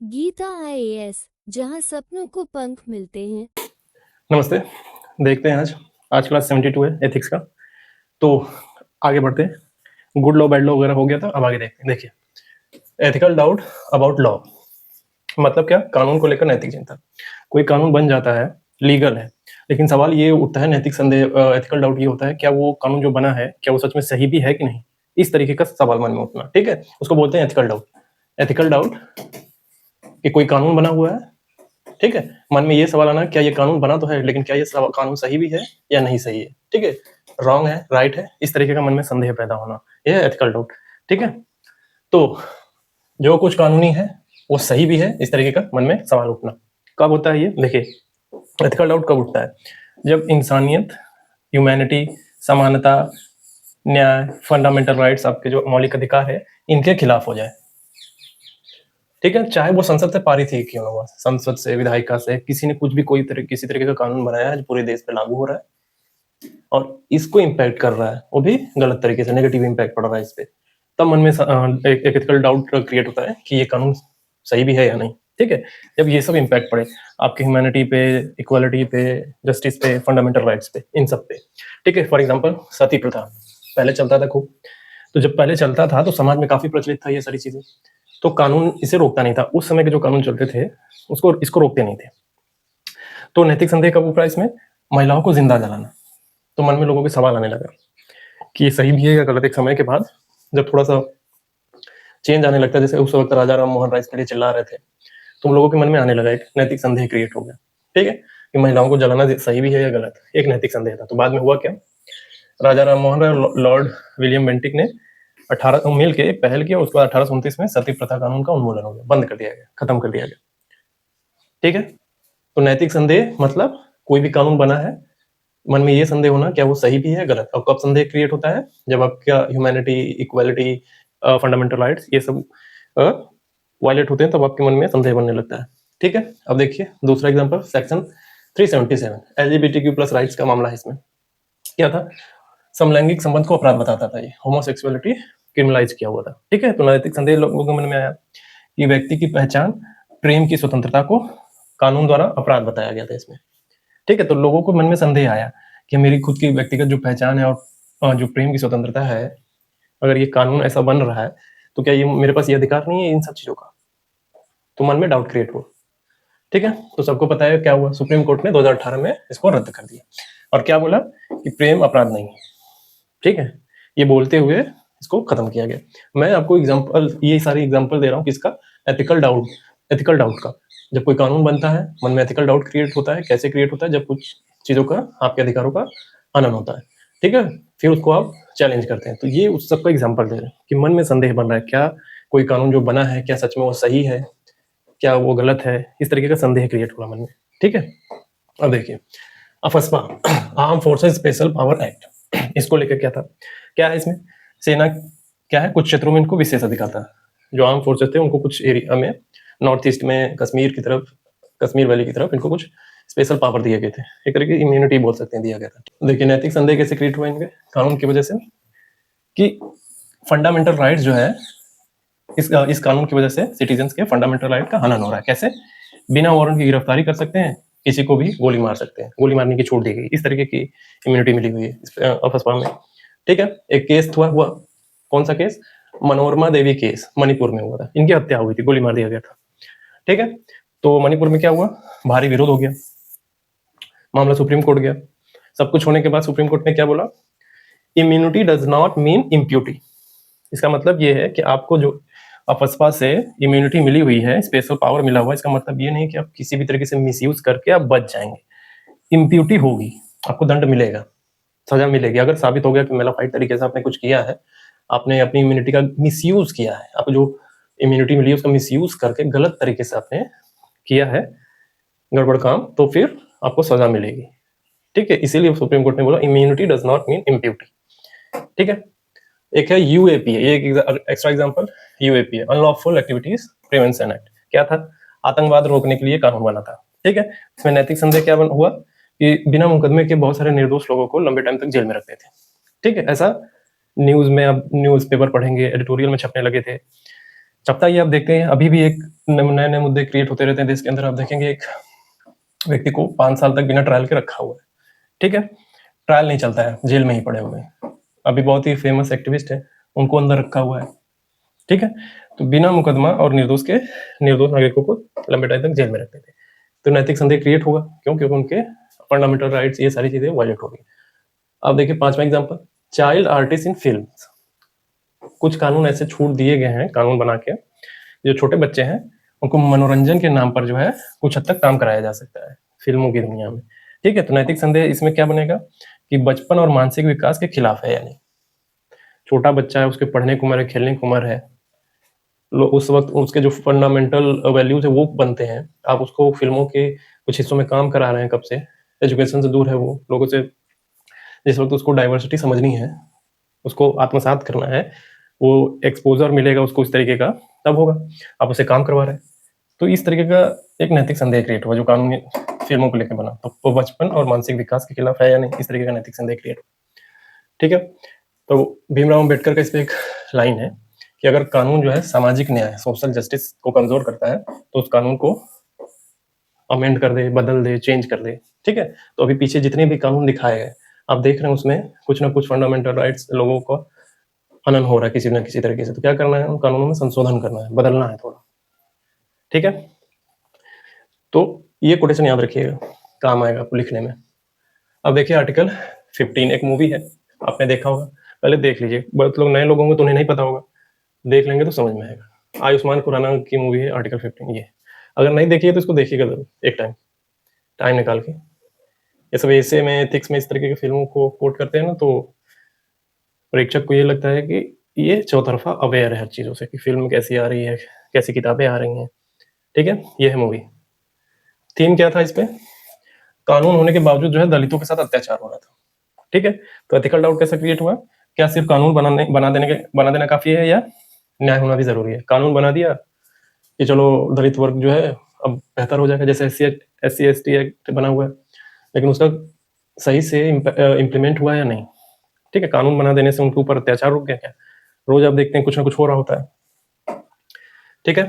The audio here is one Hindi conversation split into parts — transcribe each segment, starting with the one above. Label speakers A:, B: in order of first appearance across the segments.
A: गीता आईएएस, जहां सपनों को पंख मिलते हैं।
B: नमस्ते। देखते हैं आज क्लास 72 है एथिक्स का। तो आगे बढ़ते हैं। गुड लॉ बैड लॉ वगैरह हो गया था, अब आगे देखते हैं। देखिए, एथिकल डाउट अबाउट लॉ मतलब क्या? कानून को लेकर नैतिक चिंता। कोई कानून बन जाता है, लीगल है, लेकिन सवाल ये उठता है, नैतिक संदेह, एथिकल डाउट ये होता है, क्या वो कानून जो बना है क्या वो सच में सही भी है कि नहीं? इस तरीके का सवाल मन में उठना, ठीक है, उसको बोलते हैं एथिकल डाउट। एथिकल डाउट कि कोई कानून बना हुआ है, ठीक है, मन में ये सवाल आना, क्या ये कानून बना तो है, लेकिन क्या ये कानून सही भी है या नहीं सही है, ठीक है, रॉन्ग है, राइट है, इस तरीके का मन में संदेह पैदा होना, यह है एथिकल डाउट, ठीक है। तो जो कुछ कानूनी है वो सही भी है, इस तरीके का मन में सवाल उठना कब होता है? ये देखिए, एथिकल डाउट कब उठता है? जब इंसानियत, ह्यूमैनिटी, समानता, न्याय, फंडामेंटल राइट्स, आपके जो मौलिक अधिकार है, इनके खिलाफ हो जाए, ठीक है, चाहे वो संसद से पारित ही क्यों ना हुआ, संसद से, विधायिका से, किसी ने कुछ भी किसी तरीके का कानून बनाया है जो पूरे देश पे लागू हो रहा है और इसको इम्पैक्ट कर रहा है, वो भी गलत तरीके से, नेगेटिव इम्पैक्ट पड़ रहा है इस पे, तब मन में एक एथिकल डाउट क्रिएट होता है कि ये कानून सही भी है या नहीं, ठीक है। जब ये सब इम्पैक्ट पड़े आपकी ह्यूमैनिटी पे, इक्वालिटी पे, जस्टिस पे, फंडामेंटल राइट्स पे, इन सब पे, ठीक है। फॉर एग्जाम्पल सती प्रथा पहले चलता था खूब, तो जब पहले चलता था तो समाज में काफी प्रचलित था ये सारी चीजें, तो कानून इसे रोकता नहीं था, उस समय के जो कानून चलते थे उसको इसको रोकते नहीं थे। तो नैतिक संदेह कब उपरा इसमें? महिलाओं को जिंदा जलाना। तो मन में लोगों के सवाल आने लगा कि ये सही भी है या गलत। एक समय के बाद जब थोड़ा सा चेंज आने लगता है, जैसे उस वक्त राजा राम मोहन राय इसके लिए चिल्ला रहे थे, तो लोगों के मन में आने लगा, एक नैतिक संदेह क्रिएट हो गया, ठीक है, कि महिलाओं को जलाना सही भी है या गलत, एक नैतिक संदेह था। तो बाद में हुआ क्या, राजा Ram Mohan Roy, Lord William Bentinck ने 18 मिल के पहल किया, उसके बाद 1829 में सती प्रथा कानून का उन्मूलन हो गया, बंद कर दिया गया, खत्म कर दिया गया, ठीक है। तो नैतिक संदेह मतलब कोई भी कानून बना है, मन में ये संदेह होना क्या वो सही भी है गलत। और कब संदेह क्रिएट होता है? जब आपका ह्यूमैनिटी, इक्वालिटी, फंडामेंटल राइट्स ये सब वायलेट होते हैं, तब आपके मन में संदेह बनने लगता है, ठीक है। अब देखिए दूसरा example, section 377 LGBTQ plus rights का मामला है। इसमें क्या था? समलैंगिक संबंध को अपराध बताता था, ये होमोसेक्सुअलिटी क्रिमिनलाइज किया हुआ था, ठीक है। तो नैतिक संदेह लोगों के मन में आया कि व्यक्ति की पहचान, प्रेम की स्वतंत्रता को कानून द्वारा अपराध बताया गया था इसमें, ठीक है। तो लोगों को मन में संदेह आया कि मेरी खुद की व्यक्तिगत जो पहचान है और जो प्रेम की स्वतंत्रता है, अगर ये कानून ऐसा बन रहा है तो क्या ये मेरे पास ये अधिकार नहीं है इन सब चीजों का? तो मन में डाउट क्रिएट हुआ, ठीक है। तो सबको पता है क्या हुआ, सुप्रीम कोर्ट ने 2018 में इसको रद्द कर दिया और क्या बोला कि प्रेम अपराध नहीं है, ठीक है। ये बोलते हुए इसको खत्म किया गया। मैं आपको एग्जांपल, ये सारी एग्जांपल दे रहा हूँ किसका? एथिकल डाउट का। जब कोई कानून बनता है, मन में एथिकल डाउट क्रिएट होता है। कैसे क्रिएट होता है? जब कुछ चीजों का, आपके अधिकारों का हनन होता है, ठीक है, फिर उसको आप चैलेंज करते हैं। तो ये उस सबका एग्जाम्पल दे रहे हैं कि मन में संदेह बन रहा है, क्या कोई कानून जो बना है क्या सच में वो सही है, क्या वो गलत है, इस तरीके का संदेह क्रिएट हुआ मन में, ठीक है। अब देखिए, AFSPA, arm forces special power act, इसको लेकर क्या था, क्या है इसमें? सेना क्या है, कुछ क्षेत्रों में इनको विशेष अधिकार था। जो आर्म फोर्सेस थे उनको कुछ एरिया में, नॉर्थ ईस्ट में, कश्मीर की तरफ, कश्मीर वैली की तरफ, इनको कुछ स्पेशल पावर दिए गए थे, एक तरह की इम्यूनिटी बोल सकते हैं, दिया गया था। देखिए नैतिक संदेह कैसे क्रिएट हुआ इनके कानून की वजह से, कि फंडामेंटल राइट्स जो है, इस कानून की वजह से सिटीजन्स के फंडामेंटल राइट का हनन हो रहा है। कैसे? बिना वारंट की गिरफ्तारी कर सकते हैं, किसी को भी गोली मार सकते हैं, गोली मारने की छूट दी गई, इस तरीके की इम्यूनिटी मिली हुई है अफस्पा में, ठीक है। एक केस हुआ, कौन सा केस? मनोरमा देवी केस, मणिपुर में हुआ था, इनकी हत्या हुई थी, गोली मार दिया गया था, ठीक है। तो मणिपुर में क्या हुआ, भारी विरोध हो गया, मामला सुप्रीम कोर्ट गया। सब कुछ होने के बाद सुप्रीम कोर्ट ने क्या बोला? Immunity does not mean इम्प्यूटी। इसका मतलब ये है कि आपको जो अफस्पा से इम्यूनिटी मिली हुई है, स्पेशल पावर मिला हुआ है, इसका मतलब ये नहीं कि आप किसी भी तरीके से मिसयूज करके आप बच जाएंगे। इम्प्यूटी होगी, आपको दंड मिलेगा, सजा मिलेगी। अगर साबित हो गया कि मेलाफाइड तरीके से आपने कुछ किया है, आपने अपनी इम्यूनिटी का मिसयूज किया है, आपको जो इम्यूनिटी मिली है उसका मिसयूज करके गलत तरीके से आपने किया है गड़बड़ काम, तो फिर आपको सजा मिलेगी, ठीक है। इसीलिए सुप्रीम कोर्ट ने बोला इम्यूनिटी डज नॉट मीन इम्प्यूटी, ठीक है। एक है यूएपीए, ये एक extra example, UAPA unlawful activities prevention act, क्या था? आतंकवाद रोकने के लिए कानून बना था, ठीक है। इसमें नैतिक संदेह क्या हुआ कि बिना मुकदमे के बहुत सारे निर्दोष लोगों को लंबे टाइम तक जेल में रखते थे, ठीक है। ऐसा न्यूज में, अब न्यूज पेपर पढ़ेंगे, एडिटोरियल में छपने लगे थे, चपता ये आप देखते हैं अभी भी एक नए नए मुद्दे क्रिएट होते रहते हैं देश के अंदर। आप देखेंगे एक व्यक्ति को 5 साल तक बिना ट्रायल के रखा हुआ है, ठीक है, ट्रायल नहीं चलता है, जेल में ही पड़े हुए हैं। अभी बहुत ही फेमस एक्टिविस्ट है, उनको अंदर रखा हुआ है, ठीक है। तो बिना मुकदमा और निर्दोष नागरिकों को लंबे टाइम तक जेल में रखते थे। तो नैतिक संदेह क्रिएट होगा, क्यों? क्योंकि उनके फंडामेंटल राइट्स, ये सारी चीजें वायलेट होगी। अब देखिए 5वां example, child artist in film. कुछ कानून ऐसे छूट दिए गए हैं कानून बना के, जो छोटे बच्चे हैं उनको मनोरंजन के नाम पर जो है कुछ हद तक काम कराया जा सकता है फिल्मों की दुनिया में, ठीक है। तो नैतिक संदेह इसमें क्या बनेगा कि बचपन और मानसिक विकास के खिलाफ है, यानी छोटा बच्चा है, उसके पढ़ने की उम्र है, खेलने की उम्र है, उस वक्त उसके जो फंडामेंटल वैल्यूज है वो बनते हैं। आप उसको फिल्मों के कुछ हिस्सों में काम करा रहे हैं, कब से एजुकेशन से दूर है वो लोगों से। जिस वक्त उसको डाइवर्सिटी समझनी है, उसको आत्मसात करना है, वो एक्सपोजर मिलेगा उसको इस तरीके का, तब होगा। आप उसे काम करवा रहे हैं, तो इस तरीके का एक नैतिक संदेह क्रिएट हुआ जो कानून फिल्मों को लेकर बना। तो वो बचपन और मानसिक विकास के खिलाफ है या नहीं, इस तरीके का नैतिक संदेह क्रिएट हुआ, ठीक है। तो भीमराव अम्बेडकर का इस पे एक लाइन है कि अगर कानून जो है सामाजिक न्याय, सोशल जस्टिस को कमजोर करता है तो उस कानून को अमेंड कर दे, बदल दे, चेंज कर दे, ठीक है। तो अभी पीछे जितने भी कानून दिखाए गए आप देख रहे हैं, उसमें कुछ ना कुछ फंडामेंटल राइट्स लोगों को हनन हो रहा है किसी ना किसी तरीके से। तो क्या करना है, उन कानूनों में संशोधन करना है, बदलना है थोड़ा, ठीक है। तो ये कोटेशन याद रखिएगा, काम आएगा आपको लिखने में। अब देखिए आर्टिकल 15 एक मूवी है, आपने देखा होगा, पहले देख लीजिए। बहुत लोग नए लोग होंगे तो उन्हें नहीं पता होगा, देख लेंगे तो समझ में आएगा। आयुष्मान खुराना की मूवी है आर्टिकल 15। ये अगर नहीं देखिए तो इसको देखिएगा जरूर एक टाइम निकाल के। ये सब ऐसे में एथिक्स में इस तरीके की फिल्मों को कोट करते हैं ना, तो प्रेक्षक को ये लगता है कि ये चौतरफा अवेयर है हर चीज़ों से, कि फिल्म कैसी आ रही है, कैसी किताबें आ रही हैं, ठीक है। ये है मूवी। थीम क्या था इस पे, कानून होने के बावजूद जो है दलितों के साथ अत्याचार हो रहा था, ठीक है। तो एथिकल डाउट कैसे क्रिएट हुआ, क्या सिर्फ कानून बना देना काफी है, या न्याय होना भी जरूरी है? कानून बना दिया कि चलो दलित वर्ग जो है अब बेहतर हो जाएगा, जैसे SC/ST एक्ट बना हुआ है, लेकिन उसका सही से इम्प्लीमेंट हुआ या नहीं, ठीक है। कानून बना देने से उनके ऊपर अत्याचार रुक गया क्या? रोज आप देखते हैं कुछ ना कुछ हो रहा होता है, ठीक है।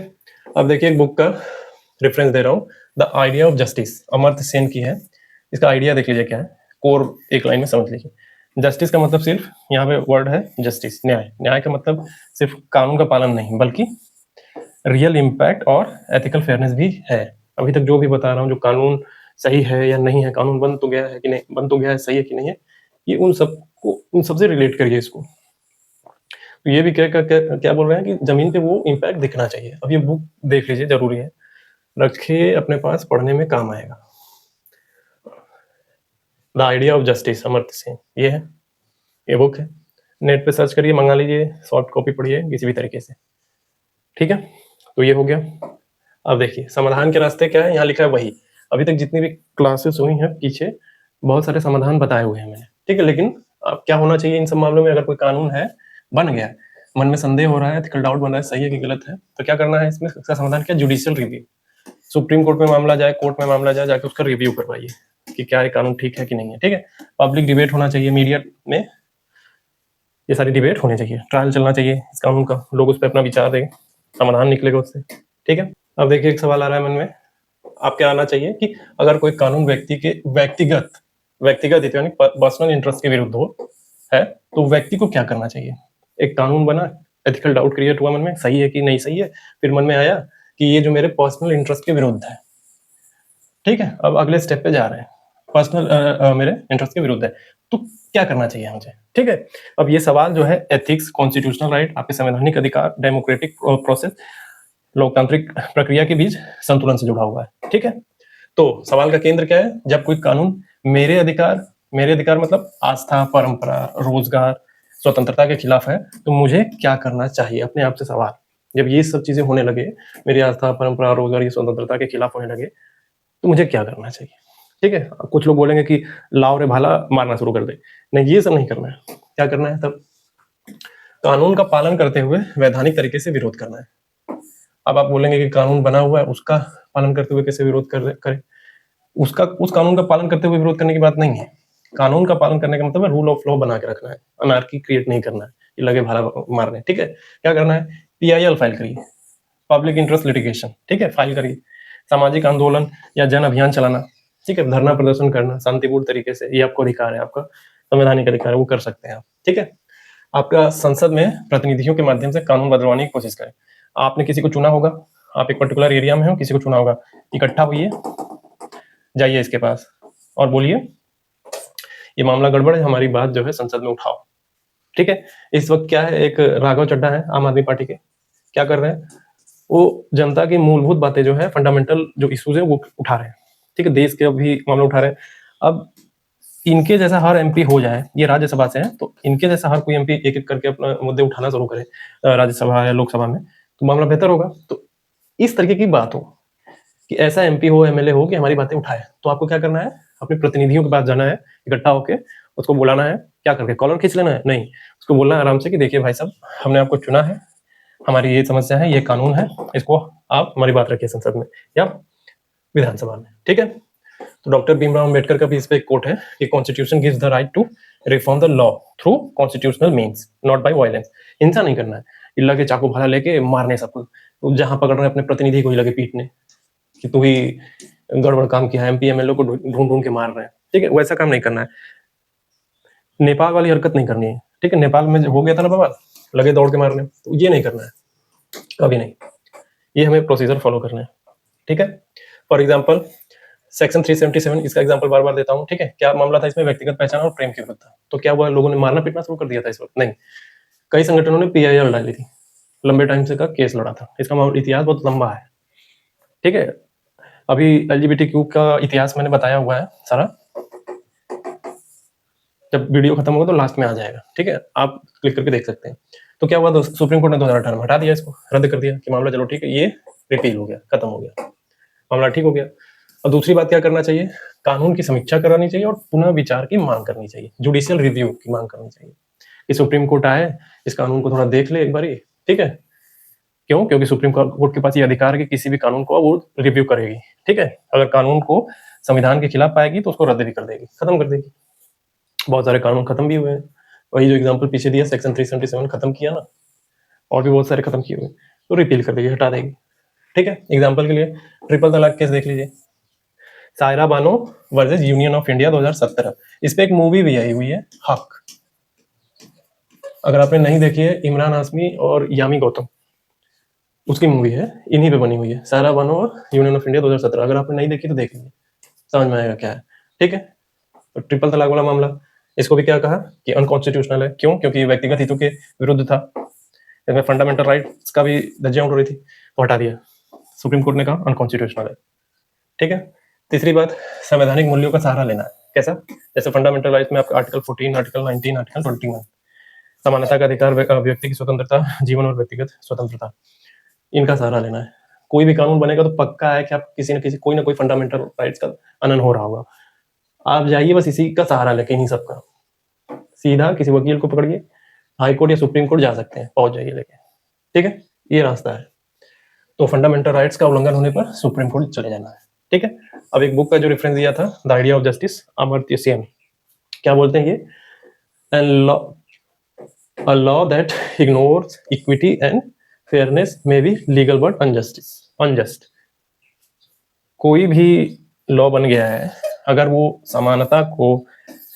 B: अब देखिए एक बुक का रेफरेंस दे रहा हूँ, the idea of justice, Amartya Sen की है। इसका आइडिया देख लीजिए क्या है, कोर एक लाइन में समझ लीजिए। जस्टिस का मतलब सिर्फ यहाँ पे वर्ड है जस्टिस, न्याय का मतलब सिर्फ कानून का पालन नहीं, बल्कि रियल इम्पैक्ट और एथिकल फेयरनेस भी है। अभी तक जो भी बता रहा हूँ, जो कानून सही है या नहीं है, कानून बन तो गया है कि नहीं, बन तो गया है, सही है कि नहीं है, ये उन सबसे रिलेट करिए इसको। तो ये भी क्या बोल रहे हैं कि जमीन पे वो इम्पैक्ट दिखना चाहिए। अब ये बुक देख लीजिए, जरूरी है, रखिए अपने पास, पढ़ने में काम आएगा। The idea of justice, Amartya Sen, ये है, ये बुक है। नेट पे सर्च करिए, मंगा लीजिए, सॉफ्ट कॉपी पढ़िए किसी भी तरीके से, ठीक है। तो ये हो गया। अब देखिए समाधान के रास्ते क्या है, यहाँ लिखा है वही। अभी तक जितनी भी क्लासेस हुई हैं पीछे, बहुत सारे समाधान बताए हुए हैं मैंने, ठीक है। लेकिन अब क्या होना चाहिए इन सब मामलों में, अगर कोई कानून है बन गया, मन में संदेह हो रहा है, एथिकल डाउट बन रहा है, सही है कि गलत है, तो क्या करना है इसमें? इसका समाधान क्या? Judicial review. सुप्रीम कोर्ट में मामला जाए, कोर्ट में मामला जाए, जाके उसका रिव्यू करवाइए कि क्या ये कानून ठीक है कि नहीं है, ठीक है। पब्लिक डिबेट होना चाहिए, मीडिया में ये सारी डिबेट होनी चाहिए, ट्रायल चलना चाहिए इस कानून का, लोग उस पर अपना विचार दें, समाधान निकलेगा उससे, ठीक है। अब देखिए एक सवाल आ रहा है मन में, आप क्या आना चाहिए कि अगर कोई कानून व्यक्ति के व्यक्तिगत हित यानी पर्सनल इंटरेस्ट के विरुद्ध हो है, तो व्यक्ति को क्या करना चाहिए? एक कानून बना, एथिकल डाउट क्रिएट हुआ मन में, सही है कि नहीं सही है, फिर मन में आया कि ये जो मेरे पर्सनल इंटरेस्ट के विरुद्ध है, ठीक है। अब अगले स्टेप पे जा रहे हैं, पर्सनल मेरे इंटरेस्ट के विरुद्ध है, तो क्या करना चाहिए मुझे, ठीक है। अब ये सवाल जो है एथिक्स, कॉन्स्टिट्यूशनल राइट, आपके संवैधानिक अधिकार, डेमोक्रेटिक प्रोसेस, लोकतांत्रिक प्रक्रिया के बीच संतुलन से जुड़ा हुआ है, ठीक है। तो सवाल का केंद्र क्या है, जब कोई कानून मेरे अधिकार मतलब आस्था, परंपरा, रोजगार, स्वतंत्रता के खिलाफ है, तो मुझे क्या करना चाहिए? अपने आप से सवाल, जब ये सब चीजें होने लगे, मेरी आस्था, परंपरा, रोजगार, ये स्वतंत्रता के खिलाफ होने लगे, तो मुझे क्या करना चाहिए, ठीक है। कुछ लोग बोलेंगे कि लाओ रे भाला, मारना शुरू कर दे। नहीं, ये सब नहीं करना है। क्या करना है तब? कानून का पालन करते हुए वैधानिक तरीके से विरोध करना है। अब आप बोलेंगे कि कानून बना हुआ है, उसका पालन करते हुए कैसे विरोध करें? उस कानून का पालन करते हुए विरोध करने की बात नहीं है। कानून का पालन करने का मतलब है रूल ऑफ लॉ बना के रखना है, अनार्की क्रिएट नहीं करना है, ये लगे भाला मारने, ठीक है। क्या करना है? PIL फाइल करिए, पब्लिक इंटरेस्ट लिटिगेशन, ठीक है, फाइल करिए। सामाजिक आंदोलन या जन अभियान चलाना, ठीक है, धरना प्रदर्शन करना शांतिपूर्ण तरीके से, ये आपको अधिकार है, आपका संवैधानिक अधिकार है, वो कर सकते हैं आप, ठीक है। आपका संसद में प्रतिनिधियों के माध्यम से कानून बदलवाने की कोशिश करें। आपने किसी को चुना होगा, आप एक पर्टिकुलर एरिया में हो, किसी को चुना होगा, इकट्ठा होइए, जाइए इसके पास और बोलिए ये मामला गड़बड़ है, हमारी बात जो है संसद में उठाओ, ठीक है। इस वक्त क्या है, एक राघव चड्ढा है आम आदमी पार्टी के, क्या कर रहे हैं, वो जनता की मूलभूत बातें जो है, फंडामेंटल जो इश्यूज है वो उठा रहे हैं, ठीक है, देश के अभी मामला उठा रहे हैं। अब इनके जैसा हर एमपी हो जाए, ये राज्यसभा से है, तो इनके जैसा हर कोई एमपी एक एक करके अपना मुद्दे उठाना शुरू करे राज्यसभा या लोकसभा में, तो मामला बेहतर होगा। तो इस तरीके की बात हो कि ऐसा एमपी हो, एमएलए हो कि हमारी बातें उठाए, तो आपको क्या करना है, अपने प्रतिनिधियों के पास जाना है, इकट्ठा होके उसको बुलाना है, क्या करके कॉलर खींच लेना है, नहीं, उसको बोलना है आराम से कि देखिए भाई साहब, हमने आपको चुना है, हमारी ये समस्या है, ये कानून है, इसको आप हमारी बात रखिए संसद में या विधानसभा में, ठीक है। तो डॉक्टर भीमराव अम्बेडकर का भी इस पे एक कोट है कि constitution gives the right to reform the law through constitutional means not by violence. हिंसा नहीं करना है, इल्ला के चाकू भाला लेके मारने सबको, तो जहां पकड़ रहे हैं अपने प्रतिनिधि को ही लगे पीटने कि तू ही गड़बड़ काम किया है, एमपी एमएलए को ढूंढ ढूंढ के मार रहे हैं, ठीक है, वैसा काम नहीं करना है। नेपाल वाली हरकत नहीं करनी है, ठीक है, नेपाल में हो गया था ना बवाल, लगे दौड़ के मारने, तो ये नहीं करना है कभी नहीं, ये हमें प्रोसीजर फॉलो करना है, ठीक है। फॉर एग्जाम्पल सेक्शन 377, इसका एग्जांपल बार बार देता हूँ, ठीक है। क्या मामला था इसमें, व्यक्तिगत पहचान और प्रेम के विरुद्ध था, तो क्या हुआ, लोगों ने मारना पीटना शुरू कर दिया था इस वक्त, नहीं, कई संगठनों ने पीआईएल डाली थी, लंबे टाइम से का केस लड़ा था, इसका इतिहास बहुत लंबा है, ठीक है। अभी एलजीबीटीक्यू का इतिहास मैंने बताया हुआ है सारा, जब वीडियो खत्म होगा तो लास्ट में आ जाएगा, ठीक है, आप क्लिक करके देख सकते हैं। तो क्या हुआ दोस्त, सुप्रीम कोर्ट ने 2018 में हटा दिया, इसको रद्द कर दिया कि मामला चलो ठीक है, ये रिपील हो गया, खत्म हो गया, मामला ठीक हो गया। और दूसरी बात क्या करना चाहिए, कानून की समीक्षा करानी चाहिए और पुनः विचार की मांग करनी चाहिए, जुडिशियल रिव्यू की मांग करनी चाहिए कि सुप्रीम कोर्ट आए, इस कानून को थोड़ा देख ले एक बारी, ठीक है। क्यों, क्योंकि सुप्रीम कोर्ट के पास ये अधिकार है कि किसी भी कानून को वो रिव्यू करेगी, ठीक है। अगर कानून को संविधान के खिलाफ पाएगी तो उसको रद्द भी कर देगी, खत्म कर देगी। बहुत सारे कानून खत्म भी हुए हैं, वही जो एग्जाम्पल पीछे दिया, सेक्शन 377 खत्म किया ना, और भी बहुत सारे खत्म किए हुए, तो रिपील कर देगी, हटा देगी, ठीक है। एग्जाम्पल के लिए ट्रिपल तलाक केस देख लीजिए, Saira Bano versus union of India 2017, इस पे एक मूवी भी आई हुई है, हक, अगर आपने नहीं देखी है, इमरान हाशमी और यामी गौतम, उसकी मूवी है, इन्हीं पे बनी हुई है, सायरा बानो और यूनियन ऑफ इंडिया 2017, अगर आपने नहीं देखी तो देख लीजिए, समझ में आएगा क्या है, ठीक है। तो ट्रिपल तलाक वाला मामला, इसको भी क्या कहा कि अनकॉन्स्टिट्यूशनल है, क्यों, क्योंकि ये व्यक्तिगत हितों के विरुद्ध था, इसमें फंडामेंटल राइट्स का भी धज्जियां उड़ रही थी, वो हटा दिया, सुप्रीम कोर्ट ने कहा अनकॉन्स्टिट्यूशनल है, ठीक है। तीसरी बात, संवैधानिक मूल्यों का सहारा लेना है, कैसा, जैसे फंडामेंटल राइट्स में आपका आर्टिकल 14, आर्टिकल 19, आर्टिकल 21, समानता का अधिकार, व्यक्ति की स्वतंत्रता, जीवन और व्यक्तिगत स्वतंत्रता, इनका सहारा लेना है। कोई भी कानून बनेगा तो पक्का है कि आप किसी न किसी कोई ना कोई फंडामेंटल राइट्स का हनन हो रहा होगा, आप जाइए बस इसी का सहारा लेके, इन्हीं सबका, सीधा किसी वकील को पकड़िए, हाई कोर्ट या सुप्रीम कोर्ट जा सकते हैं, पहुंच जाइए लेके, ठीक है, ये रास्ता है। तो फंडामेंटल राइट्स का उल्लंघन होने पर सुप्रीम कोर्ट चले जाना है, ठीक है। अब एक बुक का जो रेफरेंस दिया था, the idea of justice, Amartya Sen, क्या बोलते हैं ये, a law that ignores equity and fairness may be legal but unjust। कोई भी लॉ बन गया है, अगर वो समानता को,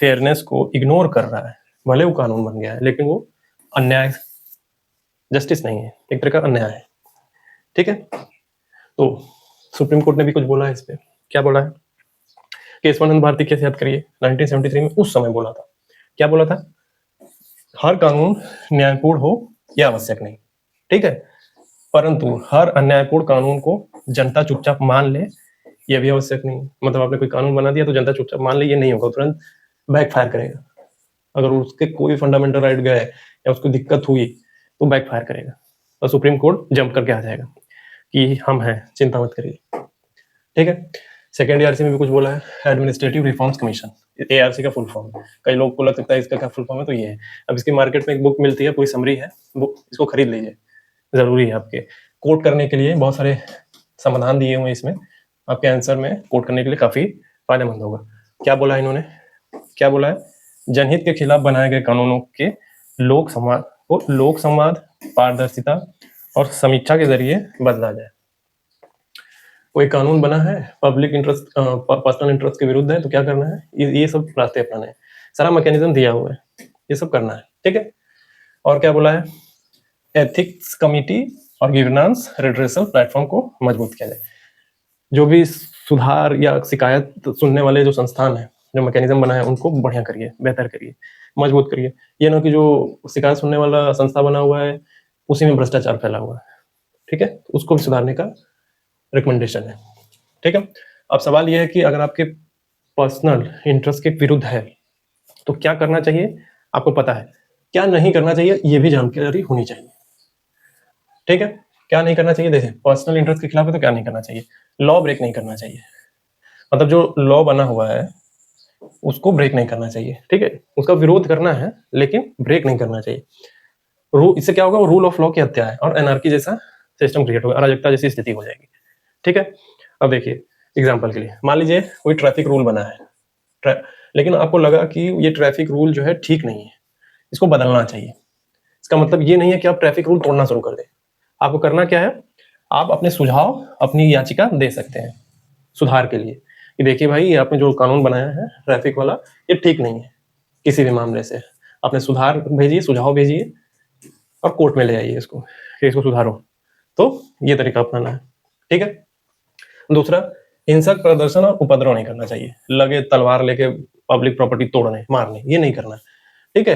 B: फेयरनेस को इग्नोर कर रहा है, भले वो कानून बन गया है, लेकिन वो अन्याय, जस्टिस नहीं है, एक तरह का अन्याय है, ठीक है। तो सुप्रीम कोर्ट ने भी कुछ बोला है इस पे, क्या बोला है, केशवानंद भारती केस याद करिए, 1973 में उस समय बोला था, क्या बोला था, हर कानून न्यायपूर्ण हो यह आवश्यक नहीं, ठीक है, परंतु हर अन्यायपूर्ण कानून को जनता चुपचाप मान ले यह भी आवश्यक नहीं। मतलब आपने कोई कानून बना दिया तो जनता चुपचाप मान ले, ये नहीं होगा, तुरंत बैकफायर करेगा, अगर उसके कोई फंडामेंटल राइट गए या उसको दिक्कत हुई तो बैकफायर करेगा, और सुप्रीम कोर्ट जंप करके आ जाएगा कि हम हैं, चिंता मत करिए, ठीक है। सेकेंड एआरसी में भी कुछ बोला है, एडमिनिस्ट्रेटिव रिफॉर्म्स कमीशन, एआरसी का फुल फॉर्म, कई लोग को लग सकता है इसका क्या फुल फॉर्म है, तो ये है। अब इसकी मार्केट में एक बुक मिलती है, पूरी समरी है, बुक इसको खरीद लीजिए, जरूरी है आपके कोट करने के लिए, बहुत सारे समाधान दिए हुए हैं इसमें, आपके आंसर में कोट करने के लिए काफी फायदेमंद होगा। क्या बोला है इन्होंने, क्या बोला है, जनहित के खिलाफ बनाए गए कानूनों के लोक संवाद, पारदर्शिता और समीक्षा के जरिए बदला जाए। कोई कानून बना है, पब्लिक इंटरेस्ट पर्सनल इंटरेस्ट के विरुद्ध है, तो क्या करना है, ये सब रास्ते अपनाने हैं। सारा मैकेनिज्म दिया हुआ है, ये सब करना है, ठीक है। और क्या बोला है, एथिक्स कमिटी और गिवर्नेंस रिड्रेसल प्लेटफॉर्म को मजबूत किया जाए। जो भी सुधार या शिकायत सुनने वाले जो संस्थान है, जो मैकेनिज्म बना है, उनको बढ़िया करिए, बेहतर करिए, मजबूत करिए। ये ना कि जो शिकायत सुनने वाला संस्था बना हुआ है उसी में भ्रष्टाचार फैला हुआ है, ठीक है, उसको भी सुधारने का रिकमेंडेशन है, ठीक है। अब सवाल ये है कि अगर आपके पर्सनल इंटरेस्ट के विरुद्ध है तो क्या करना चाहिए, आपको पता है। क्या नहीं करना चाहिए ये भी जानकारी होनी चाहिए, ठीक है। क्या नहीं करना चाहिए, देखिए पर्सनल इंटरेस्ट के खिलाफ है तो क्या नहीं करना चाहिए, लॉ ब्रेक नहीं करना चाहिए। मतलब जो लॉ बना हुआ है उसको ब्रेक नहीं करना चाहिए, ठीक है, उसका विरोध करना है लेकिन ब्रेक नहीं करना चाहिए। इससे क्या होगा, रूल ऑफ लॉ की हत्या है और एनार्की जैसा सिस्टम क्रिएट होगा, अराजकता जैसी स्थिति हो जाएगी, ठीक है। अब देखिए एग्जाम्पल के लिए मान लीजिए कोई ट्रैफिक रूल बना है, लेकिन आपको लगा कि ये ट्रैफिक रूल जो है ठीक नहीं है, इसको बदलना चाहिए। इसका मतलब ये नहीं है कि आप ट्रैफिक रूल तोड़ना शुरू कर दें। आपको करना क्या है, आप अपने सुझाव, अपनी याचिका दे सकते हैं सुधार के लिए कि देखिए भाई, ये आपने जो कानून बनाया है ट्रैफिक वाला, ये ठीक नहीं है। किसी भी मामले से आपने सुधार भेजिए, सुझाव भेजिए और कोर्ट में ले आइए इसको कि इसको सुधारो। तो ये तरीका अपनाना है, ठीक है। दूसरा, हिंसक प्रदर्शन और उपद्रव नहीं करना चाहिए, लगे तलवार लेके पब्लिक प्रॉपर्टी तोड़ने मारने, ये नहीं करना, ठीक है।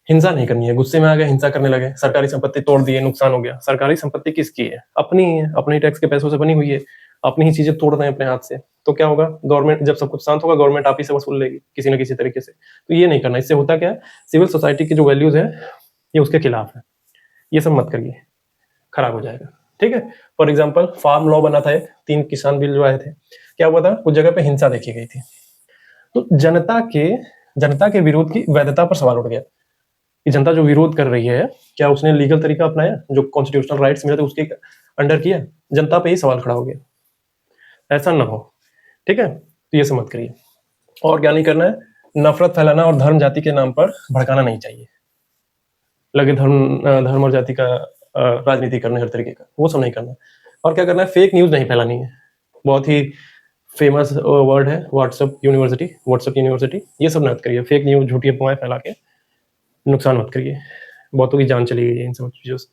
B: हिंसा नहीं करनी है, गुस्से में आ गए हिंसा करने लगे, सरकारी संपत्ति तोड़ दिए, नुकसान हो गया। सरकारी संपत्ति किसकी है, अपनी ही है, अपनी टैक्स के पैसों से बनी हुई है, अपनी ही चीजें तोड़ रहे हैं अपने हाथ से, तो क्या होगा, गवर्नमेंट जब सब कुछ शांत होगा गवर्नमेंट आप ही से वसूल लेगी किसी न किसी तरीके से। तो ये नहीं करना, इससे होता क्या है, सिविल सोसाइटी की जो वैल्यूज है ये उसके खिलाफ है, ये सब मत करिए, खराब हो जाएगा, ठीक है। फॉर एग्जाम्पल फार्म लॉ बना था, 3 किसान बिल जो आए थे, क्या हुआ था, कुछ जगह पे हिंसा देखी गई थी, तो जनता के विरोध की वैधता पर सवाल उठ गया कि जनता जो विरोध कर रही है, क्या उसने लीगल तरीका अपनाया, जो कॉन्स्टिट्यूशनल राइट्स मिले थे उसके अंडर किया, जनता पे ही सवाल खड़ा हो गया। ऐसा ना हो, ठीक है, तो ये सब मत करिए। और क्या नहीं करना है, नफरत फैलाना और धर्म जाति के नाम पर भड़काना नहीं चाहिए, लगे धर्म और जाति का राजनीति करने हर तरीके का, वो सब नहीं करना। और क्या करना है, फेक न्यूज नहीं फैलानी है, बहुत ही फेमस वर्ड है व्हाट्सएप यूनिवर्सिटी, ये सब मत करिए, फेक न्यूज झूठी अफवाहें फैला के नुकसान मत करिए, बहुतों की जान चली गई है इन सब चीजों से।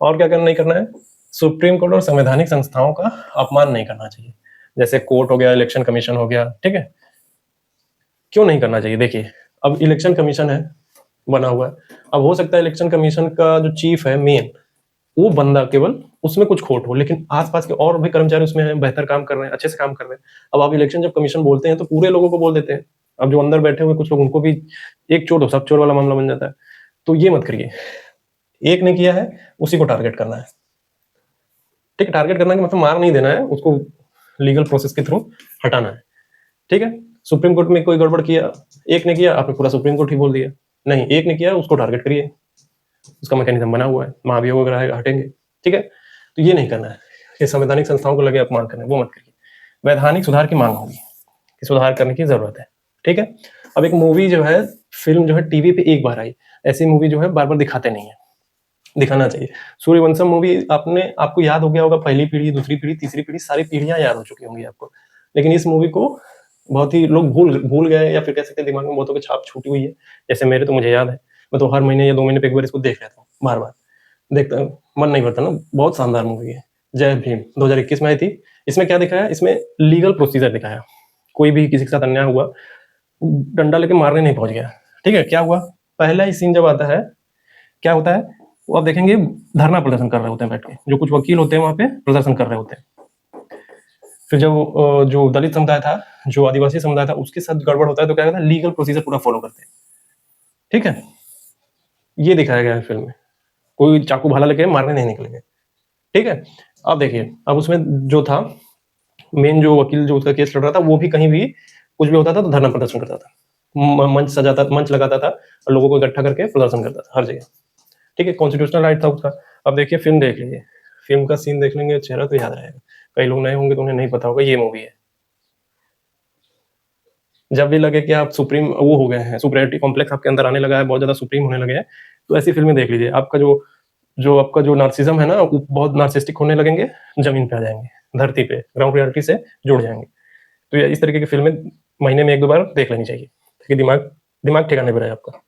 B: और क्या करना नहीं करना है, सुप्रीम कोर्ट और संवैधानिक संस्थाओं का अपमान नहीं करना चाहिए, जैसे कोर्ट हो गया, इलेक्शन कमीशन हो गया, ठीक है। क्यों नहीं करना चाहिए, देखिए अब इलेक्शन कमीशन है बना हुआ है, अब हो सकता है इलेक्शन कमीशन का जो चीफ है मेन, वो बंदा केवल उसमें कुछ खोट हो, लेकिन आसपास के और भी कर्मचारी उसमें बेहतर काम कर रहे हैं, अच्छे से काम कर रहे हैं। अब आप इलेक्शन जब कमीशन बोलते हैं तो पूरे लोगों को बोल देते हैं, अब जो अंदर बैठे हुए कुछ लोग, उनको भी एक चोट हो सब चोर वाला मामला बन जाता है। तो ये मत करिए, एक ने किया है उसी को टारगेट करना है, ठीक है। टारगेट करना कि मतलब मार नहीं देना है उसको, लीगल प्रोसेस के थ्रू हटाना है, ठीक है। सुप्रीम कोर्ट में कोई गड़बड़ किया, एक ने किया, आपने पूरा सुप्रीम कोर्ट ही बोल दिया, नहीं, एक ने किया उसको टारगेट करिए, उसका मैकेनिज्म बना हुआ है, महाभियोग वगैरह हटेंगे, ठीक है। तो ये नहीं करना है, ये संवैधानिक संस्थाओं को लगे अपमान करने, वो मत करिए। वैधानिक सुधार की मांग होगी कि सुधार करने की जरूरत है, ठीक है। अब एक मूवी जो है, फिल्म जो है टीवी पे एक बार आई, ऐसी मूवी जो है बार बार दिखाते नहीं है, दिखाना चाहिए। सूर्यवंशम मूवी आपको याद हो गया होगा, पहली पीढ़ी, दूसरी पीढ़ी, तीसरी पीढ़ी, सारी पीढ़ियां याद हो चुकी होंगी आपको, लेकिन इस मूवी को बहुत ही लोग भूल गए, या फिर कह सकते हैं दिमाग में बहुतों की छाप छूटी हुई है। जैसे मेरे तो मुझे याद है, मैं तो हर महीने या 2 महीने पे एक बार इसको देख लेता हूँ, बार बार देखता हूँ, मन नहीं भरता ना, बहुत शानदार मूवी है। जय भीम 2021 में आई थी। इसमें क्या दिखाया, इसमें लीगल प्रोसीजर दिखाया, कोई भी किसी के साथ अन्याय हुआ, डंडा लेके मारने नहीं पहुंच गया, ठीक है। क्या हुआ, पहला ही सीन जब आता है, क्या होता है, वो आप देखेंगे धरना प्रदर्शन कर रहे होते हैं बैठ के, जो कुछ वकील होते हैं वहां पे प्रदर्शन कर रहे होते हैं। फिर जब जो दलित समुदाय था, जो आदिवासी समुदाय था, उसके साथ गड़बड़ होता है तो क्या कहता है, लीगल प्रोसीजर पूरा फॉलो करते हैं, ठीक है। ये दिखाया गया है फिल्म में, कोई चाकू भाला लेके मारने नहीं निकलेंगे, ठीक है। अब देखिए, अब उसमें जो था मेन, जो वकील जो उसका केस लड़ रहा था, वो भी कहीं भी कुछ भी होता था तो धरना प्रदर्शन करता था, मंच लगाता था और लोगों को इकट्ठा करके प्रदर्शन करता था हर जगह, ठीक है। कॉन्स्टिट्यूशनल राइट था उसका। अब देखिए फिल्म देख लीजिए, फिल्म का सीन देख लेंगे, चेहरा तो याद रहेगा। कई लोग नए होंगे तो उन्हें नहीं पता होगा ये मूवी है। जब भी लगे कि आप सुप्रीम वो हो गए हैं, सुपरियरिटी कॉम्प्लेक्स आपके अंदर आने लगा है, बहुत ज्यादा सुप्रीम होने लगे हैं, तो ऐसी फिल्में देख लीजिए। आपका जो जो आपका जो नार्सिज्म है ना, वो बहुत नार्सिस्टिक होने लगेंगे, जमीन पे आ जाएंगे, धरती पे ग्राउंड रियलिटी से जुड़ जाएंगे। तो ये इस तरीके की फिल्में महीने में 1-2 बार देख लेनी चाहिए, ताकि दिमाग दिमाग ठिकाने पे रहे आपका।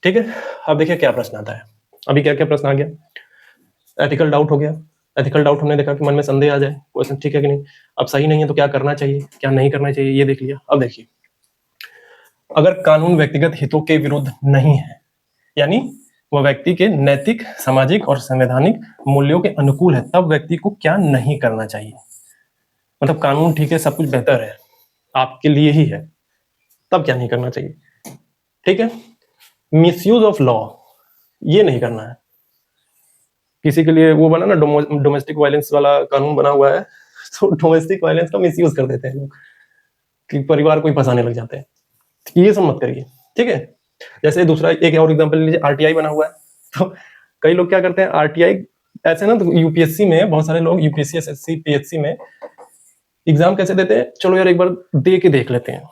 B: ठीक है, अब देखिए क्या प्रश्न आता है। अभी क्या क्या प्रश्न आ गया। एथिकल डाउट हो गया। एथिकल डाउट हमने देखा कि मन में संदेह आ जाए, क्वेश्चन ठीक है कि नहीं, अब सही नहीं है तो क्या करना चाहिए, क्या नहीं करना चाहिए, ये देख लिया। अब देखिए, अगर कानून व्यक्तिगत हितों के विरुद्ध नहीं है, यानी वह व्यक्ति के नैतिक, सामाजिक और संवैधानिक मूल्यों के अनुकूल है, तब व्यक्ति को क्या नहीं करना चाहिए। मतलब कानून ठीक है, सब कुछ बेहतर है, आपके लिए ही है, तब क्या नहीं करना चाहिए। ठीक है, मिसयूज ऑफ लॉ, ये नहीं करना है। किसी के लिए वो बना ना, डोमेस्टिक वायलेंस वाला कानून बना हुआ है, तो डोमेस्टिक वायलेंस का मिसयूज कर देते हैं लोग, कि परिवार को ही फंसाने लग जाते हैं। ये सब मत करिए। ठीक है, जैसे दूसरा एक और एग्जांपल लीजिए, आरटीआई बना हुआ है, तो कई लोग क्या करते हैं, आरटीआई ऐसे ना, तो यूपीएससी में बहुत सारे लोग, यूपीएससी, एसएससी, पीएससी में एग्जाम कैसे देते हैं, चलो यार एक बार दे के देख लेते हैं,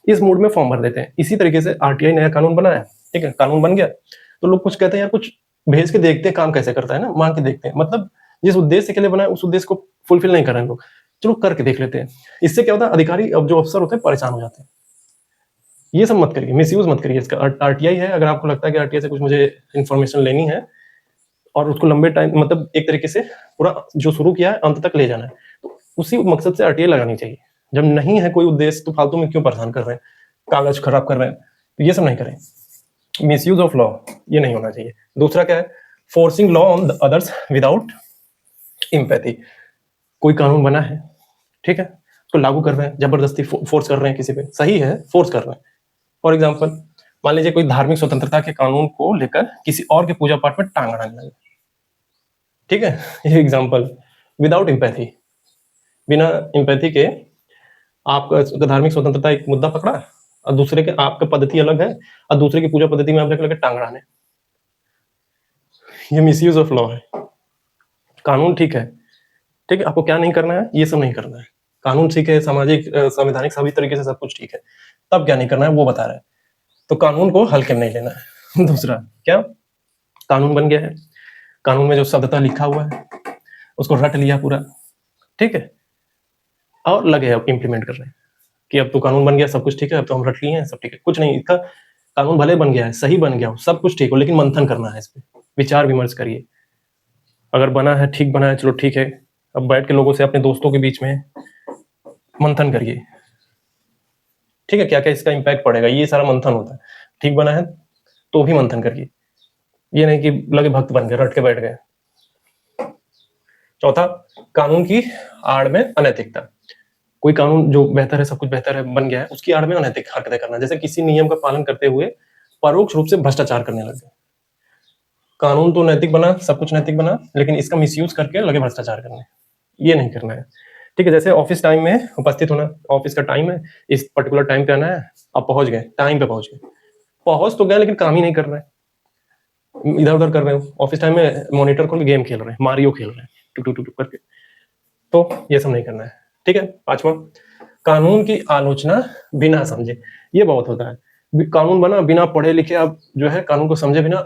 B: इस मूड में फॉर्म भर देते हैं। इसी तरीके से आरटीआई नया कानून बना है, ठीक है, कानून बन गया, तो लोग कुछ कहते हैं यार कुछ भेज के देखते हैं काम कैसे करता है ना, मांग के देखते हैं, मतलब जिस उद्देश्य के लिए बना है उस उद्देश्य को फुलफिल नहीं कर रहे हैं लोग, चलो करके देख लेते हैं। इससे क्या होता है, अधिकारी, अब जो अफसर होते हैं परेशान हो जाते हैं। ये सब मत करिए, मिसयूज मत करिए इसका। आरटीआई है, अगर आपको लगता है कि आरटीआई से कुछ मुझे इन्फॉर्मेशन लेनी है और उसको लंबे टाइम, मतलब एक तरीके से पूरा जो शुरू किया है अंत तक ले जाना है, तो उसी मकसद से आरटीआई लगानी चाहिए। जब नहीं है कोई उद्देश्य तो फालतू में क्यों परेशान कर रहे हैं, कागज खराब कर रहे हैं, तो ये सब नहीं करें। मिसयूज ऑफ लॉ ये नहीं होना चाहिए। दूसरा क्या है, forcing law on others without empathy. कोई कानून बना है, ठीक है, उसको लागू कर रहे हैं, जबरदस्ती फोर्स कर रहे हैं किसी पे, सही है, फोर्स कर रहे हैं। फॉर एग्जाम्पल, मान लीजिए कोई धार्मिक स्वतंत्रता के कानून को लेकर किसी और के पूजा पाठ में टांग अड़ाने लगे, ठीक है, ये एग्जाम्पल, विदाउट इम्पैथी, बिना इम्पैथी के आपका धार्मिक स्वतंत्रता एक मुद्दा पकड़ा और दूसरे के, आपका पद्धति अलग है और दूसरे की पूजा पद्धति में आप लगे टांग अड़ाने, ये मिसयूज ऑफ लॉ है। कानून ठीक है, ठीक है, आपको क्या नहीं करना है, ये सब नहीं करना है। कानून ठीक है, सामाजिक, संवैधानिक, सभी तरीके से सब कुछ ठीक है, तब क्या नहीं करना है वो बता रहे हैं। तो कानून को हल्के में नहीं लेना है। दूसरा क्या, कानून बन गया है, कानून में जो शब्दतः लिखा हुआ है उसको रट लिया पूरा, ठीक है, और लगे अब इम्प्लीमेंट कर रहे हैं कि अब तो कानून बन गया, सब कुछ ठीक है, अब तो हम रट लिए हैं, सब ठीक है। कुछ नहीं, इसका कानून भले बन गया है, सही बन गया हो, सब कुछ ठीक हो, लेकिन मंथन करना है, इस पर विचार विमर्श करिए। अगर बना है, ठीक बना है, चलो ठीक है, अब बैठ के लोगों से, अपने दोस्तों के बीच में मंथन करिए, ठीक है, क्या क्या इसका इम्पैक्ट पड़ेगा, ये सारा मंथन होता है। ठीक बना है तो भी मंथन करिए, ये नहीं कि लगे भक्त बन गए, रट के बैठ गए। चौथा, कानून की आड़ में अनैतिकता। कोई कानून जो बेहतर है, सब कुछ बेहतर है, बन गया है, उसकी आड़ में अनैतिक हरकतें करना, जैसे किसी नियम का पालन करते हुए परोक्ष रूप से भ्रष्टाचार करने लग गए। कानून तो नैतिक बना, सब कुछ नैतिक बना, लेकिन इसका मिसयूज करके लगे भ्रष्टाचार करने, ये नहीं करना है। ठीक है, जैसे ऑफिस टाइम में उपस्थित होना, ऑफिस का टाइम है, इस पर्टिकुलर टाइम पे आना है, आप पहुंच गए, टाइम पे पहुंच गए, पहुंच तो गए लेकिन काम ही नहीं कर रहे हैं, इधर उधर कर रहे हो, ऑफिस टाइम में मॉनिटर खोल के गेम खेल रहे हैं, मारियो खेल रहे हैं, टू टू टू टू करके, तो ये सब नहीं करना है। ठीक है, पांचवा, कानून की आलोचना बिना समझे, ये बहुत होता है। कानून बना, बिना पढ़े लिखे आप जो है कानून को समझे बिना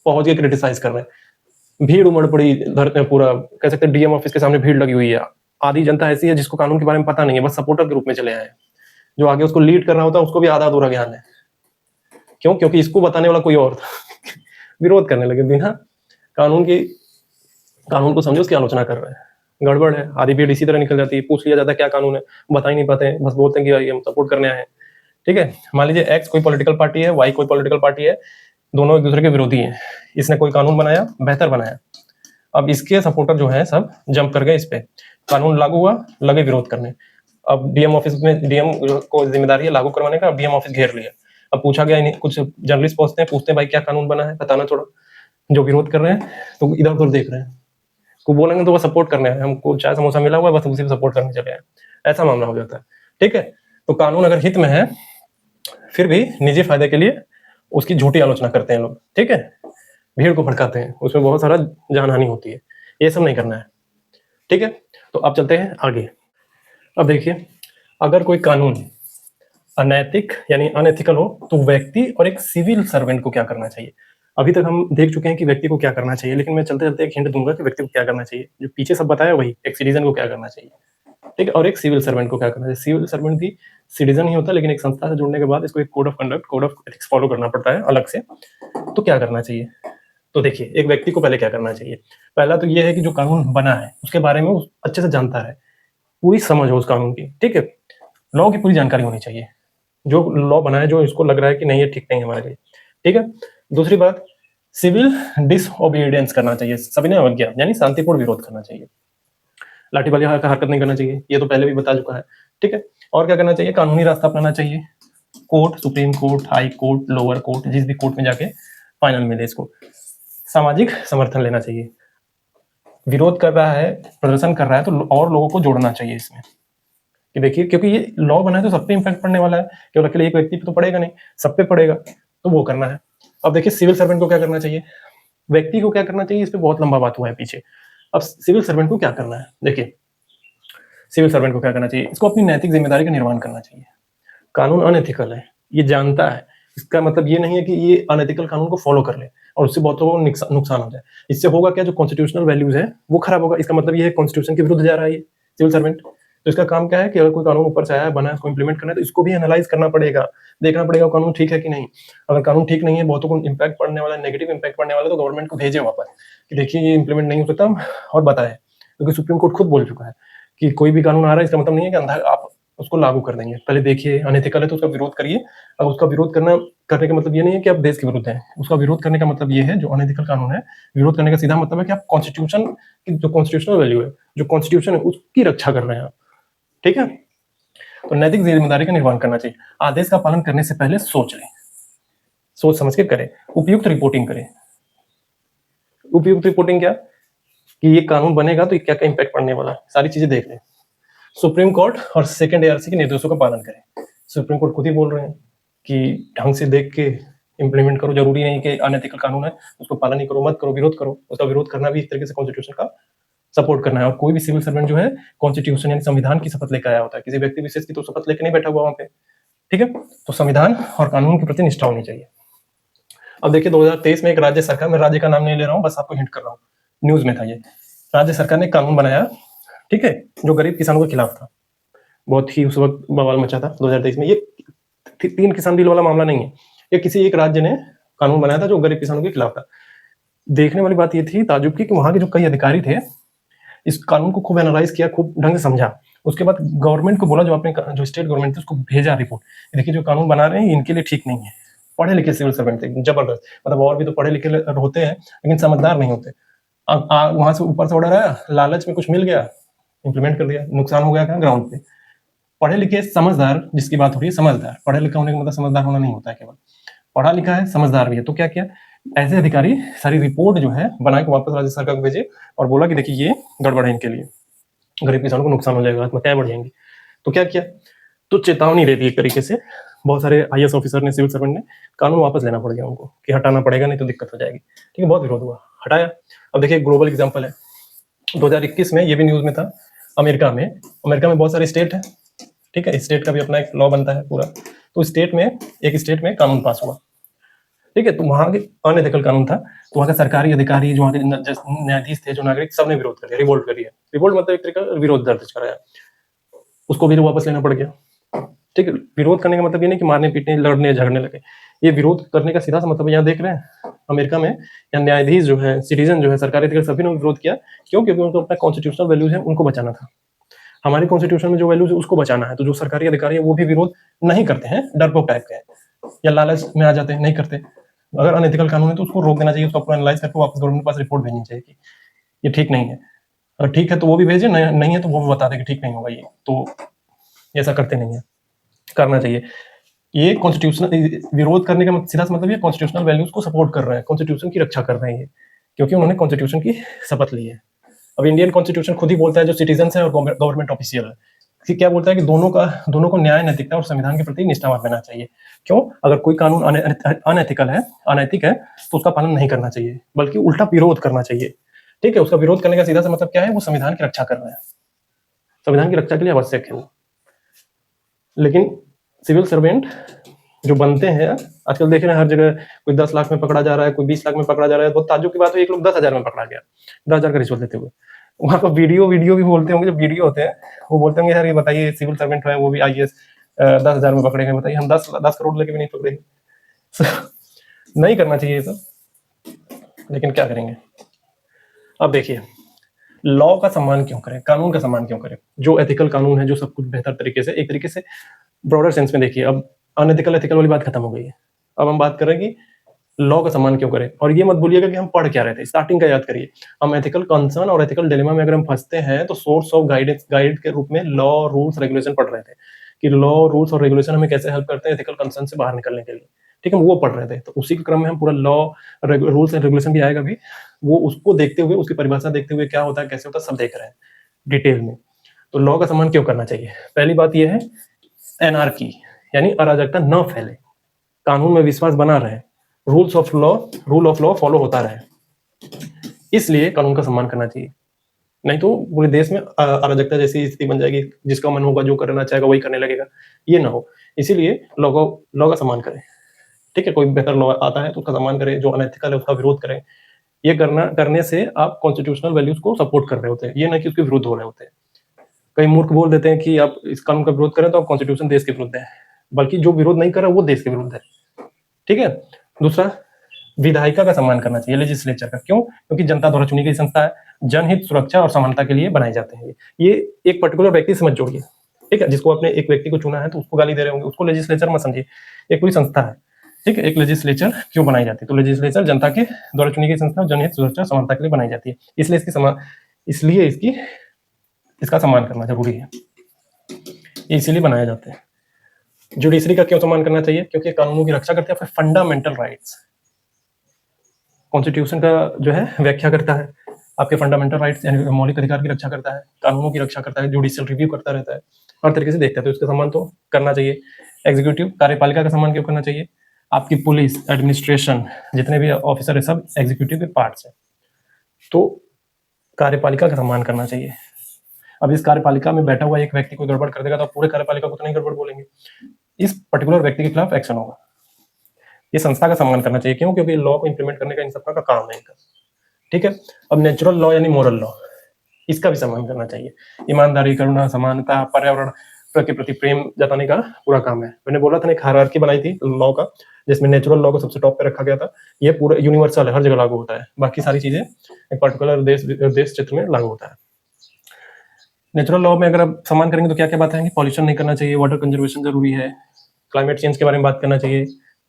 B: पहुंच के क्रिटिसाइज कर रहे हैं, भीड़ उमड़ पड़ी, धरते पूरा कह सकते हैं डीएम ऑफिस के सामने भीड़ लगी हुई है। आधी जनता ऐसी है जिसको कानून के बारे में पता नहीं है, बस सपोर्टर के रूप में चले आए हैं, जो आगे उसको लीड कर रहा होता है उसको भी आधा अधूरा ज्ञान है। क्यों? क्योंकि इसको बताने वाला कोई और था। विरोध करने लगे बिना कानून की, कानून को समझो उसकी आलोचना कर रहे हैं, गड़बड़ है। आधी भीड़ इसी तरह निकल जाती है, पूछ लिया जाता है क्या कानून है, बता ही नहीं पाते, बस बोलते हैं कि हम सपोर्ट करने आए हैं। ठीक है, मान लीजिए एक्स कोई पॉलिटिकल पार्टी है, वाई कोई पॉलिटिकल पार्टी है, दोनों एक दूसरे के विरोधी हैं, इसने कोई कानून बनाया, बेहतर बनाया, अब इसके सपोर्टर जो है सब जंप कर गए इस पे, कानून लागू हुआ, लगे विरोध करने। अब डीएम ऑफिस में, डीएम को जिम्मेदारी है लागू करवाने का, अब डीएम ऑफिस घेर लिया। अब पूछा गया, इन्हें कुछ जर्नलिस्ट पूछते हैं भाई क्या कानून बना है, बताना थोड़ा। जो विरोध कर रहे हैं तो इधर उधर देख रहे हैं, को बोलेंगे तो वो सपोर्ट करने हैं, हमको चाय समोसा मिला हुआ है बस उसी पे सपोर्ट करने चले आए, ऐसा मामला हो जाता है। ठीक है, तो कानून अगर हित में है फिर भी निजी फायदे के लिए उसकी झूठी आलोचना करते हैं लोग, ठीक है, भीड़ को भड़काते हैं, उसमें बहुत सारा जानहानि होती है, ये सब नहीं करना है। ठीक है, तो अब चलते हैं आगे। अब देखिए, अगर कोई कानून अनैतिक यानी अनएथिकल हो तो व्यक्ति और एक सिविल सर्वेंट को क्या करना चाहिए। अभी तक हम देख चुके हैं कि व्यक्ति को क्या करना चाहिए, लेकिन मैं चलते-चलते एक हिंट दूँगा कि व्यक्ति को क्या करना चाहिए। जो पीछे सब बताया वही, एक सिटीज़न को क्या करना चाहिए, ठीक है? और एक सिविल सर्वेंट को क्या करना चाहिए। सिविल सर्वेंट भी सिटीज़न ही होता है, लेकिन एक संस्था से जुड़ने के बाद इसको एक code of conduct, code of ethics follow करना पड़ता है अलग से। तो क्या करना चाहिए? तो देखिए, एक व्यक्ति को पहले क्या करना चाहिए? पहला तो ये है कि जो कानून बना है, उसके बारे में वो अच्छे से जानता है, पूरी समझ हो उस कानून की, ठीक है? लॉ की पूरी जानकारी होनी चाहिए। जो लॉ बना है, जो इसको लग रहा है कि नहीं ये ठीक नहीं है हमारे लिए, ठीक है? दूसरी बात, सिविल डिसओबीडियंस करना चाहिए, सविनय अवज्ञा यानी शांतिपूर्ण विरोध करना चाहिए। लाठी वाली हरकत नहीं करना चाहिए, ये तो पहले भी बता चुका है, ठीक है? और क्या करना चाहिए? कानूनी रास्ता अपनाना चाहिए। Court, supreme court, high court, lower court, जिस भी कोर्ट में जाके फाइनल मिले इसको। सामाजिक समर्थन लेना चाहिए। विरोध कर रहा है, प्रदर्शन कर रहा है, तो और लोगों को जोड़ना चाहिए इसमें कि देखिए, क्योंकि ये लॉ बना है तो सब पे इम्पैक्ट पड़ने वाला है, केवल अकेले एक व्यक्ति पे तो पड़ेगा नहीं, सब पे पड़ेगा, तो वो करना है। अब देखिए, सिविल सर्वेंट को क्या करना चाहिए, व्यक्ति को क्या करना चाहिए, इस पे बहुत लंबा बात हुआ है पीछे। अब सिविल सर्वेंट को क्या करना है, देखिए, सिविल सर्वेंट को क्या करना चाहिए, इसको अपनी नैतिक जिम्मेदारी का निर्वहन करना चाहिए। कानून अनएथिकल है, ये जानता है, इसका मतलब ये नहीं है कि ये अनएथिकल कानून को फॉलो कर ले और उससे बहुतों को नुकसान हो जाए। इससे होगा क्या, जो कॉन्स्टिट्यूशनल वैल्यूज है वो खराब होगा। इसका मतलब ये है कॉन्स्टिट्यूशन के विरुद्ध जा रहा है ये सिविल सर्वेंट। तो इसका काम क्या है कि अगर कोई कानून ऊपर से आया है, बना है, उसको इंप्लीमेंट करना है, तो इसको भी एनालाइज करना पड़ेगा, देखना पड़ेगा वो कानून ठीक है कि नहीं। अगर कानून ठीक नहीं है, बहुतों को इम्पैक्ट पड़ने वाला, नेगेटिव इम्पैक्ट पड़ने वाला, तो गवर्नमेंट को भेजे वापस कि देखिए ये इंप्लीमेंट नहीं हो सकता और बताए, क्योंकि सुप्रीम कोर्ट खुद बोल चुका है कि कोई भी कानून आ रहा है इसका मतलब नहीं है कि अंधा आप उसको लागू कर देंगे। पहले देखिए, अनएथिकल है तो उसका विरोध करिए। अब उसका विरोध करने का मतलब ये नहीं है कि आप देश के विरुद्ध हैं। उसका विरोध करने का मतलब ये है, जो अनएथिकल कानून है, विरोध करने का सीधा मतलब है कि आप कॉन्स्टिट्यूशन की जो कॉन्स्टिट्यूशनल वैल्यू है, जो कॉन्स्टिट्यूशन है, उसकी रक्षा कर रहे हैं आप, ठीक है? तो नैतिक जिम्मेदारी का निर्वहन करना चाहिए। आदेश का पालन करने से पहले सोच लें, सोच समझ के करें, उपयुक्त रिपोर्टिंग करें। उपयुक्त रिपोर्टिंग क्या, कि ये कानून बनेगा तो क्या क्या इम्पैक्ट पड़ने वाला है, सारी चीजें देख लें। सुप्रीम कोर्ट और सेकंड एआरसी के निर्देशों का पालन करें। सुप्रीम कोर्ट खुद ही बोल रहे हैं कि ढंग से देख के इंप्लीमेंट करो, जरूरी नहीं कि अनएथिकल कानून है उसको पालन नहीं करो, मत करो, विरोध करो। उसका विरोध करना भी एक तरीके से कॉन्स्टिट्यूशन का सपोर्ट करना है। और कोई भी सिविल सर्वेंट जो है कॉन्स्टिट्यूशन यानी संविधान की शपथ लेकर आया होता है, किसी व्यक्ति विशेष की तो शपथ लेकर नहीं बैठा हुआ वहां पे, ठीक है? तो संविधान और कानून के प्रति निष्ठा होनी चाहिए। अब देखिए, 2023 में एक राज्य सरकार, मैं राज्य का नाम नहीं ले रहा हूँ, बस आपको हिंट कर रहा हूँ, न्यूज में था ये, राज्य सरकार ने कानून बनाया, ठीक है, जो गरीब किसानों के खिलाफ था। बहुत ही उस वक्त बवाल मचा था 2023 में। ये 3 किसान डील वाला मामला नहीं है, ये किसी एक राज्य ने कानून बनाया था जो गरीब किसानों के खिलाफ था। देखने वाली बात ये थी ताजुब की कि वहां के जो कई अधिकारी थे, इस कानून को खूब एनालाइज किया, खूब ढंग से समझा। उसके बाद गवर्नमेंट को बोला, जो अपने जो स्टेट गवर्नमेंट थी उसको भेजा रिपोर्ट, देखिए जो कानून बना रहे हैं इनके लिए ठीक नहीं है। पढ़े लिखे सिविल सर्वेंट थे, जबरदस्त, मतलब और भी तो पढ़े लिखे होते हैं लेकिन समझदार नहीं होते। वहां से ऊपर से ऑर्डर आया, लालच में कुछ मिल गया, इंप्लीमेंट कर दिया, नुकसान हो गया क्या, ग्राउंड पे। पढ़े लिखे समझदार जिसकी बात हो रही है, समझदार, पढ़े लिखा होने का मतलब समझदार होना नहीं होता है, केवल पढ़ा लिखा है, समझदार भी है। तो क्या किया, ऐसे अधिकारी सारी रिपोर्ट जो है बना के वापस राज्य सरकार को भेजे और बोला कि देखिए ये गड़बड़ है इनके लिए, गरीब किसानों को नुकसान हो जाएगा, आत्महत्याएं बढ़ जाएंगी। तो क्या किया, तो चेतावनी दे दी एक तरीके से। बहुत सारे आईएएस ऑफिसर ने, सिविल सर्वेंट ने, कानून वापस लेना पड़ गया उनको कि हटाना पड़ेगा नहीं तो दिक्कत हो जाएगी, ठीक है? बहुत विरोध हुआ, हटाया। अब देखिए ग्लोबल एग्जाम्पल है, 2021 में ये भी न्यूज में था, अमेरिका में बहुत सारे स्टेट है, ठीक है? स्टेट का भी अपना एक लॉ बनता है पूरा। तो एक स्टेट में कानून पास हुआ, ठीक है? तो वहां के अनएथिकल कानून था, तो वहां के सरकारी अधिकारी, जो वहां के न्यायाधीश थे, जो नागरिक, सबने विरोध कर दिया, रिवोल्ट कर दिया। रिवोल्ट मतलब एक तरीका विरोध दर्ज कराया, उसको भी वापस लेना पड़ गया, ठीक है? विरोध करने का मतलब ये नहीं कि मारने पीटने, लड़ने झगड़ने लगे। ये विरोध करने का सीधा सा मतलब यहाँ देख रहे हैं अमेरिका में, या न्यायाधीश जो है, सिटीजन जो है, सरकारी अधिकारी, सभी ने विरोध किया। क्यों? क्योंकि उनको अपना कॉन्स्टिट्यूशनल वैल्यूज है उनको बचाना था। हमारे कॉन्स्टिट्यूशन में जो वैल्यूज है उसको बचाना है। तो जो सरकारी अधिकारी है वो भी विरोध नहीं करते हैं, डरपोक टाइप के हैं या लालच में आ जाते हैं, नहीं करते। अगर अनएथिकल कानून है तो उसको रोक देना चाहिए, उसको अपना एनालाइज करके वापस गवर्नमेंट के पास रिपोर्ट भेजनी चाहिए कि ये ठीक नहीं है। अगर ठीक है तो वो भी भेजे, नहीं है तो वो भी बता दे कि ठीक नहीं होगा ये। तो ऐसा करते नहीं है, करना चाहिए। ये कॉन्स्टिट्यूशनल विरोध करने का सीधा सा मतलब ये कॉन्स्टिट्यूशनल वैल्यूज को सपोर्ट कर रहे हैं, कॉन्स्टिट्यूशन की रक्षा कर रहे हैं ये, क्योंकि उन्होंने कॉन्स्टिट्यूशन की शपथ ली है। अब इंडियन कॉन्स्टिट्यूशन खुद ही बोलता है, जो सिटीजन है और गवर्नमेंट ऑफिशियल है, कि क्या बोलता है कि दोनों को न्याय, नैतिकता और संविधान के प्रति निष्ठावान रहना चाहिए। क्यों? अगर कोई कानून अनएथिकल है, अनैतिक है, तो उसका पालन नहीं करना चाहिए, बल्कि उल्टा विरोध करना चाहिए, ठीक है? उसका विरोध करने का सीधा सा मतलब क्या है, वो संविधान की रक्षा कर रहे हैं, संविधान की रक्षा के लिए आवश्यक है वो। लेकिन सिविल सर्वेंट जो बनते हैं आजकल देख रहे हैं हर जगह, कोई 10 लाख में पकड़ा जा रहा है, कोई 20 लाख में पकड़ा जा रहा है। बहुत ताज्जुब की बात है, एक लोग 10,000 में पकड़ा गया, 10,000 का रिश्वत लेते हुए। वहाँ पर वीडियो वीडियो भी बोलते होंगे, जब वीडियो होते हैं वो बोलते होंगे यार ये बताइए सिविल सर्वेंट है वो भी IAS 10,000 में पकड़े गए, बताइए हम 10 करोड़ लेके भी नहीं पकड़ेंगे। नहीं करना चाहिए ये सब, लेकिन क्या करेंगे। अब देखिए, लॉ का सम्मान क्यों करें, कानून का सम्मान क्यों करें, जो एथिकल कानून है, जो सब कुछ बेहतर तरीके से, एक तरीके से ब्रॉडर सेंस में देखिए। अब अनएथिकल एथिकल वाली बात खत्म हो गई है, अब हम बात करें कि लॉ का सम्मान क्यों करें। और ये मत भूलिएगा कि हम पढ़ क्या रहे थे, स्टार्टिंग का याद करिए। हम एथिकल कंसर्न और एथिकल डिलेमा में अगर हम फंसते हैं तो सोर्स ऑफ गाइड के रूप में लॉ रूल्स रेगुलेशन पढ़ रहे थे, कि लॉ रूल्स और रेगुलेशन हमें कैसे हेल्प करते हैं एथिकल कंसर्न से बाहर निकलने के लिए। ठीक है, हम वो पढ़ रहे थे, तो उसी के क्रम में हम पूरा लॉ रूल्स एंड रेगुलेशन भी आएगा भी, वो उसको देखते हुए, उसकी परिभाषा देखते हुए क्या होता है कैसे होता है सब देख रहे हैं डिटेल में। तो लॉ का सम्मान क्यों करना चाहिए, पहली बात यह है एनार्की यानी अराजकता न फैले, कानून में विश्वास बना रहे, रूल ऑफ लॉ फॉलो होता रहे, इसलिए कानून का सम्मान करना चाहिए। नहीं तो पूरे देश में अराजकता जैसी स्थिति बन जाएगी, जिसका मन होगा जो करना चाहेगा वही करने लगेगा, ये ना हो। इसीलिए लॉ का सम्मान करें। ठीक है, कोई बेहतर लॉ आता है तो उसका सम्मान करें, जो अनएथिकल है उसका विरोध करें। ये करने से आप कॉन्स्टिट्यूशनल वैल्यूज को सपोर्ट कर रहे होते हैं, ये ना कि उसके विरुद्ध हो रहे होते हैं। कई मूर्ख बोल देते हैं कि आप इस कानून का विरोध करें तो आप कॉन्स्टिट्यूशन देश के विरुद्ध है, बल्कि जो विरोध नहीं कर रहा वो देश के विरुद्ध है। ठीक है, दूसरा विधायिका का सम्मान करना चाहिए, लेजिस्लेचर का। क्यों? क्योंकि जनता द्वारा चुनी गई संस्था है, जनहित सुरक्षा और समानता के लिए बनाए जाते हैं। ये एक पर्टिकुलर व्यक्ति से मत जोड़िए, ठीक है, जिसको आपने एक व्यक्ति को चुना है तो उसको गाली दे रहे होंगे, उसको लेजिस्लेचर मत समझिए, एक पूरी संस्था है। ठीक है, एक लेजिस्लेचर क्यों बनाई जाती है, तो लेजिस्लेचर जनता के द्वारा चुनी गई संस्था जनहित सुरक्षा समानता के लिए बनाई जाती है, इसलिए इसका सम्मान करना जरूरी है, इसीलिए बनाए जाते हैं। जुडिशरी का क्यों सम्मान करना चाहिए, क्योंकि कानूनों की रक्षा करते हैं, फिर फंडामेंटल राइट्स, कॉन्स्टिट्यूशन का जो है व्याख्या करता है, आपके फंडामेंटल राइट्स यानी मौलिक अधिकार की रक्षा करता है, कानूनों की रक्षा करता है, जुडिशियल रिव्यू करता रहता है, हर तरीके से देखता है, तो इसका सम्मान तो करना चाहिए। एग्जीक्यूटिव कार्यपालिका का सम्मान क्यों करना चाहिए, आपकी पुलिस एडमिनिस्ट्रेशन जितने भी ऑफिसर है सब एग्जीक्यूटिव के पार्ट्स है, तो कार्यपालिका का सम्मान करना चाहिए। अब इस कार्यपालिका में बैठा हुआ एक व्यक्ति कोई गड़बड़ कर देगा तो पूरे कार्यपालिका को तो नहीं गड़बड़ बोलेंगे, इस पर्टिकुलर व्यक्ति के खिलाफ एक्शन होगा। ये संस्था का सम्मान करना चाहिए, क्यों? क्योंकि लॉ को इंप्लीमेंट करने का इन सबका का काम है इनका। ठीक है, अब नेचुरल लॉ यानी मोरल लॉ, इसका भी सम्मान करना चाहिए। ईमानदारी, करुणा, समानता, पर्यावरण के प्रति प्रेम जताने का पूरा काम है। मैंने बोला था ना एक हायरार्की बनाई थी लॉ का, जिसमें नेचुरल लॉ को सबसे टॉप पे रखा गया था। ये पूरा यूनिवर्सल है, हर जगह लागू होता है, बाकी सारी चीजें एक पर्टिकुलर देश क्षेत्र में लागू होता है। नेचुरल लॉ में अगर आप सम्मान करेंगे तो क्या क्या बात आएंगी, पॉल्यूशन नहीं करना चाहिए, वाटर कंजर्वेशन जरूरी है, क्लाइमेट चेंज के बारे में बात करना चाहिए,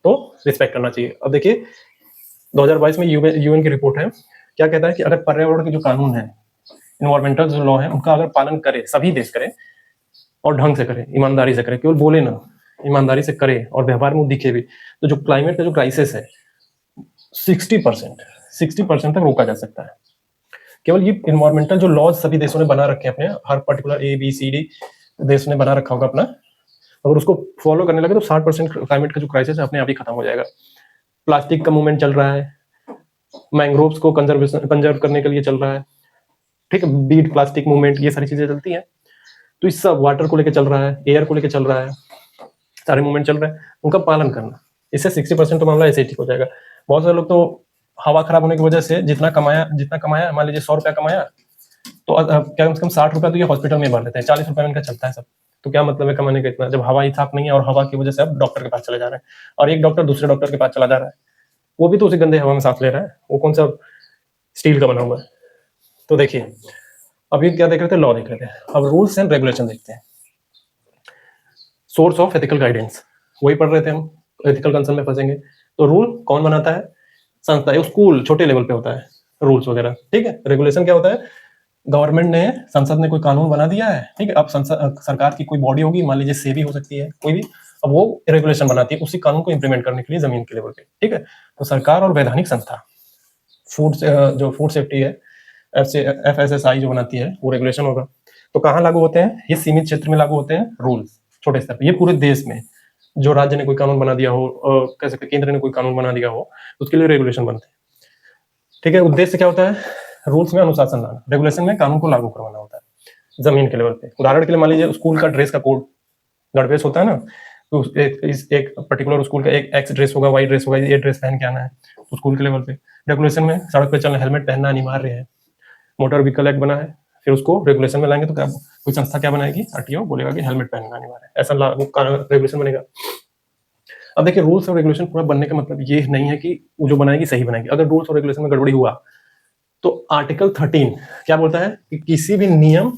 B: तो रिस्पेक्ट करना चाहिए। अब देखिए 2022 में यूएन की रिपोर्ट है, क्या कहता है कि अगर पर्यावरण के जो कानून है, इन्वायरमेंटल जो लॉ है, उनका अगर पालन करे, सभी देश करें और ढंग से करें, ईमानदारी से करें, केवल बोले ना, ईमानदारी से करे और व्यवहार में दिखे भी, तो जो क्लाइमेट का जो क्राइसिस है 60% तक रोका जा सकता है। केवल ये इन्वायरमेंटल जो लॉज सभी देशों ने बना रखे हैं अपने, हर पर्टिकुलर ABCD देश ने बना रखा होगा अपना, अगर उसको फॉलो करने लगे तो 60% क्लाइमेट का जो क्राइसिस है अपने आप ही खत्म हो जाएगा। प्लास्टिक का मूवमेंट चल रहा है, मैंग्रोव्स को कंजर्व करने के लिए चल रहा है, ठीक है, बीट प्लास्टिक मूवमेंट, ये सारी चीजें चलती हैं। तो इस सब वाटर को लेकर चल रहा है, एयर को लेकर चल रहा है, सारे मूवमेंट चल रहे हैं, उनका पालन करना, इससे 60% तो मामला ऐसे ही ठीक हो जाएगा। बहुत सारे लोग तो हवा खराब होने की वजह से जितना कमाया मान लीजिए 100 रुपया कमाया तो क्या कम से कम 60 रुपया तो ये हॉस्पिटल में भर देते हैं, 40 रुपया में इनका चलता है सब। तो क्या मतलब है कमाने का इतना, जब हवा ही साफ नहीं है और हवा की वजह से अब डॉक्टर के पास चले जा रहे हैं, और एक डॉक्टर दूसरे डॉक्टर के पास चला जा रहा है, वो भी तो उसी गंदे हवा में सांस ले रहा है, वो कौन सा स्टील का बना हुआ है। तो देखिए अभी क्या देख रहे थे, लॉ देख रहे थे, अब रूल्स एंड रेगुलेशन देखते हैं। सोर्स ऑफ एथिकल गाइडेंस वही पढ़ रहे थे हम, एथिकल कंसर्न में फंसेंगे। तो रूल कौन बनाता है, संस्था, स्कूल छोटे लेवल पे होता है रूल्स वगैरह, ठीक है। रेगुलेशन क्या होता है, गवर्नमेंट ने, संसद ने कोई कानून बना दिया है, ठीक है, अब सरकार की कोई बॉडी होगी, मान लीजिए सेबी हो सकती है कोई भी, अब वो रेगुलेशन बनाती है उसी कानून को इंप्लीमेंट करने के लिए जमीन के लेवल पे, ठीक है। तो सरकार और वैधानिक संस्था, जो फूड सेफ्टी है, FSSAI जो बनाती है, वो रेगुलेशन होगा। तो कहाँ लागू होते हैं, ये सीमित क्षेत्र में लागू होते हैं रूल्स, छोटे स्तर पे। ये पूरे देश में जो राज्य ने कोई कानून बना दिया हो, कह सकते केंद्र ने कोई कानून बना दिया हो, उसके लिए रेगुलेशन बनते हैं, ठीक है। उद्देश्य क्या होता है, रूल्स में अनुशासन लाना, रेगुलेशन में कानून को लागू करवाना होता है जमीन के लेवल पे। उदाहरण के लिए मान लीजिए स्कूल का ड्रेस का कोड, गणवेश होता है ना, तो एक पर्टिकुलर स्कूल का एक एक्स ड्रेस होगा, वाई ड्रेस होगा, ये ड्रेस पहन के आना है तो स्कूल के लेवल पे। रेगुलेशन में सड़क पे चलना, हेलमेट पहनना अनिवार्य है। मोटर व्हीकल एक्ट बना है, फिर उसको रेगुलेशन में लाएंगे तो क्या कोई संस्था क्या बनाएगी, आरटीओ बोलेगा कि हेलमेट पहनना अनिवार्य है, ऐसा रेगुलेशन बनेगा। अब देखिए रूल्स और रेगुलेशन पूरा बनने का मतलब ये नहीं है कि वो जो बनाएगी सही बनाएगी। अगर रूल्स और रेगुलेशन में गड़बड़ी हुआ तो आर्टिकल 13 क्या बोलता है कि किसी भी नियम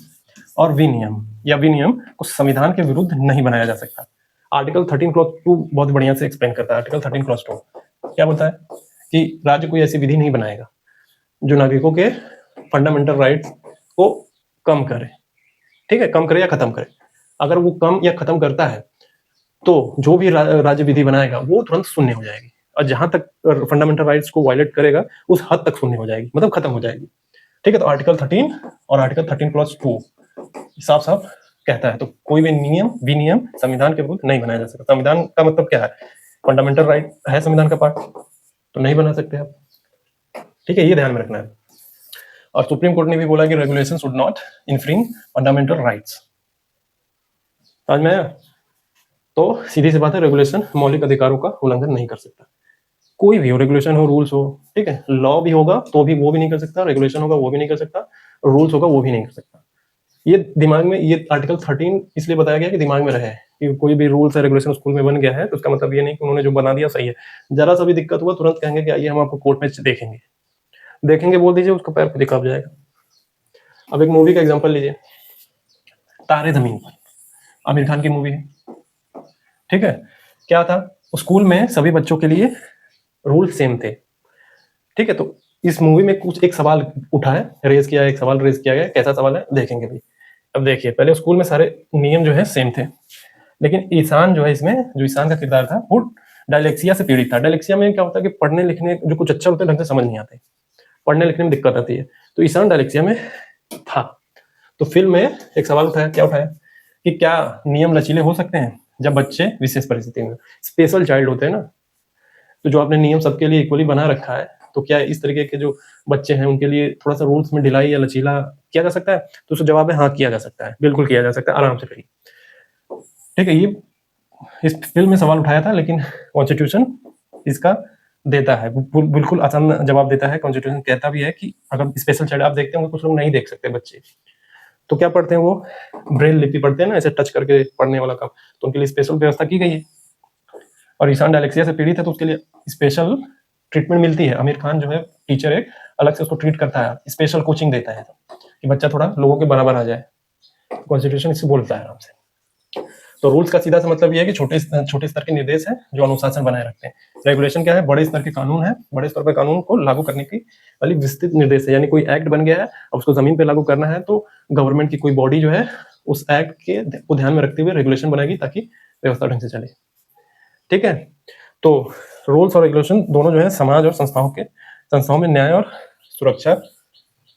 B: और विनियम या विनियम को संविधान के विरुद्ध नहीं बनाया जा सकता। आर्टिकल 13 क्लॉज 2 बहुत बढ़िया से एक्सप्लेन करता है। आर्टिकल 13 क्लॉज 2 क्या बोलता है कि राज्य कोई ऐसी विधि नहीं बनाएगा जो नागरिकों के फंडामेंटल राइट्स को कम करे, ठीक है, कम करे या खत्म करे। अगर वो कम या खत्म करता है तो जो भी राज्य विधि बनाएगा वो तुरंत शून्य हो जाएगी, और जहां तक फंडामेंटल राइट्स को वायलेट करेगा उस हद तक शून्य हो जाएगी, मतलब खत्म हो जाएगी। ठीक है, तो आर्टिकल 13 और आर्टिकल 13 क्लॉज 2 साफ साफ कहता है तो कोई भी नियम विनियम संविधान के विरुद्ध नहीं बनाया जा सकता। संविधान का मतलब क्या है, फंडामेंटल राइट है संविधान का पार्ट, तो नहीं बना सकते आप। ठीक है, ये ध्यान में रखना है। और सुप्रीम कोर्ट ने भी बोला कि regulation should not infringe fundamental rights. समझ में आया? तो सीधी सी बात है, रेगुलेशन मौलिक अधिकारों का उल्लंघन नहीं कर सकता। कोई भी हो, रेगुलेशन हो, रूल्स हो, ठीक है, लॉ भी होगा तो भी वो भी नहीं कर सकता, रेगुलेशन होगा वो भी नहीं कर सकता, रूल्स होगा वो भी नहीं कर सकता। ये दिमाग में, ये आर्टिकल 13 इसलिए बताया गया कि दिमाग में रहे कि कोई भी रूल्स या रेगुलेशन स्कूल में बन गया है तो उसका मतलब ये नहीं कि उन्होंने जो बना दिया सही है। जरा सा भी दिक्कत हुआ तुरंत कहेंगे कि आइए हम आपको कोर्ट में देखेंगे, देखेंगे बोल दीजिए, उसका पैर खुद कांप जाएगा। अब एक मूवी का एग्जांपल लीजिए, तारे जमीन पर, आमिर खान की मूवी है, ठीक है। क्या था, स्कूल में सभी बच्चों के लिए रूल सेम थे, ठीक है। तो इस मूवी में कुछ एक सवाल उठा है, रेज किया है, एक सवाल रेज किया गया, कैसा सवाल है देखेंगे भाई। अब देखिए, पहले स्कूल में सारे नियम जो है सेम थे, लेकिन ईशान जो है, इसमें जो ईशान का किरदार था वो डायलेक्सिया से पीड़ित था। डायलेक्सिया में क्या होता है कि पढ़ने लिखने जो कुछ अच्छा होता है ढंग से समझ नहीं आते, पढ़ने लिखने में दिक्कत आती है, तो ईशान डायलेक्सिया में था। तो फिल्म में एक सवाल उठाया, क्या उठाया कि क्या नियम लचीले हो सकते हैं जब बच्चे विशेष परिस्थिति में, स्पेशल चाइल्ड होते हैं ना, तो जो आपने नियम सबके लिए इक्वली बना रखा है, तो क्या इस तरीके के जो बच्चे हैं उनके लिए थोड़ा सा रूल्स में ढिलाई या लचीला किया जा सकता है? तो उसका जवाब है हाँ, किया जा सकता है, बिल्कुल किया जा सकता है, आराम से करिए। ठीक है, ये इस फिल्म में सवाल उठाया था, लेकिन कॉन्स्टिट्यूशन इसका देता है, बिल्कुल आसान जवाब देता है। कॉन्स्टिट्यूशन कहता भी है कि अगर स्पेशल चाइल्ड, आप देखते हैं कुछ लोग नहीं देख सकते बच्चे, तो क्या पढ़ते हैं वो, ब्रेल लिपि पढ़ते हैं ना, ऐसे टच करके पढ़ने वाला काम, तो उनके लिए स्पेशल व्यवस्था की गई है। और ईशान डायलेक्सिया से पीड़ित है तो उसके लिए स्पेशल ट्रीटमेंट मिलती है। आमिर खान जो है टीचर एक अलग से उसको ट्रीट करता है, स्पेशल कोचिंग देता है कि बच्चा थोड़ा लोगों के बराबर आ जाए। कॉन्स्टिट्यूशन इससे बोलता है आराम से। तो रूल्स का सीधा सा मतलब ये है कि छोटे स्तर के निर्देश है जो अनुशासन बनाए रखते हैं। रेगुलेशन क्या है, बड़े स्तर के कानून है, बड़े स्तर पर कानून को लागू करने की वाली विस्तृत निर्देश है। यानी कोई एक्ट बन गया है, अब उसको जमीन पे लागू करना है तो गवर्नमेंट की कोई बॉडी जो है उस एक्ट के को ध्यान में रखते हुए रेगुलेशन बनाएगी ताकि व्यवस्था ढंग से चले। ठीक है, तो रूल्स और रेगुलेशन दोनों जो है समाज और संस्थाओं में न्याय और सुरक्षा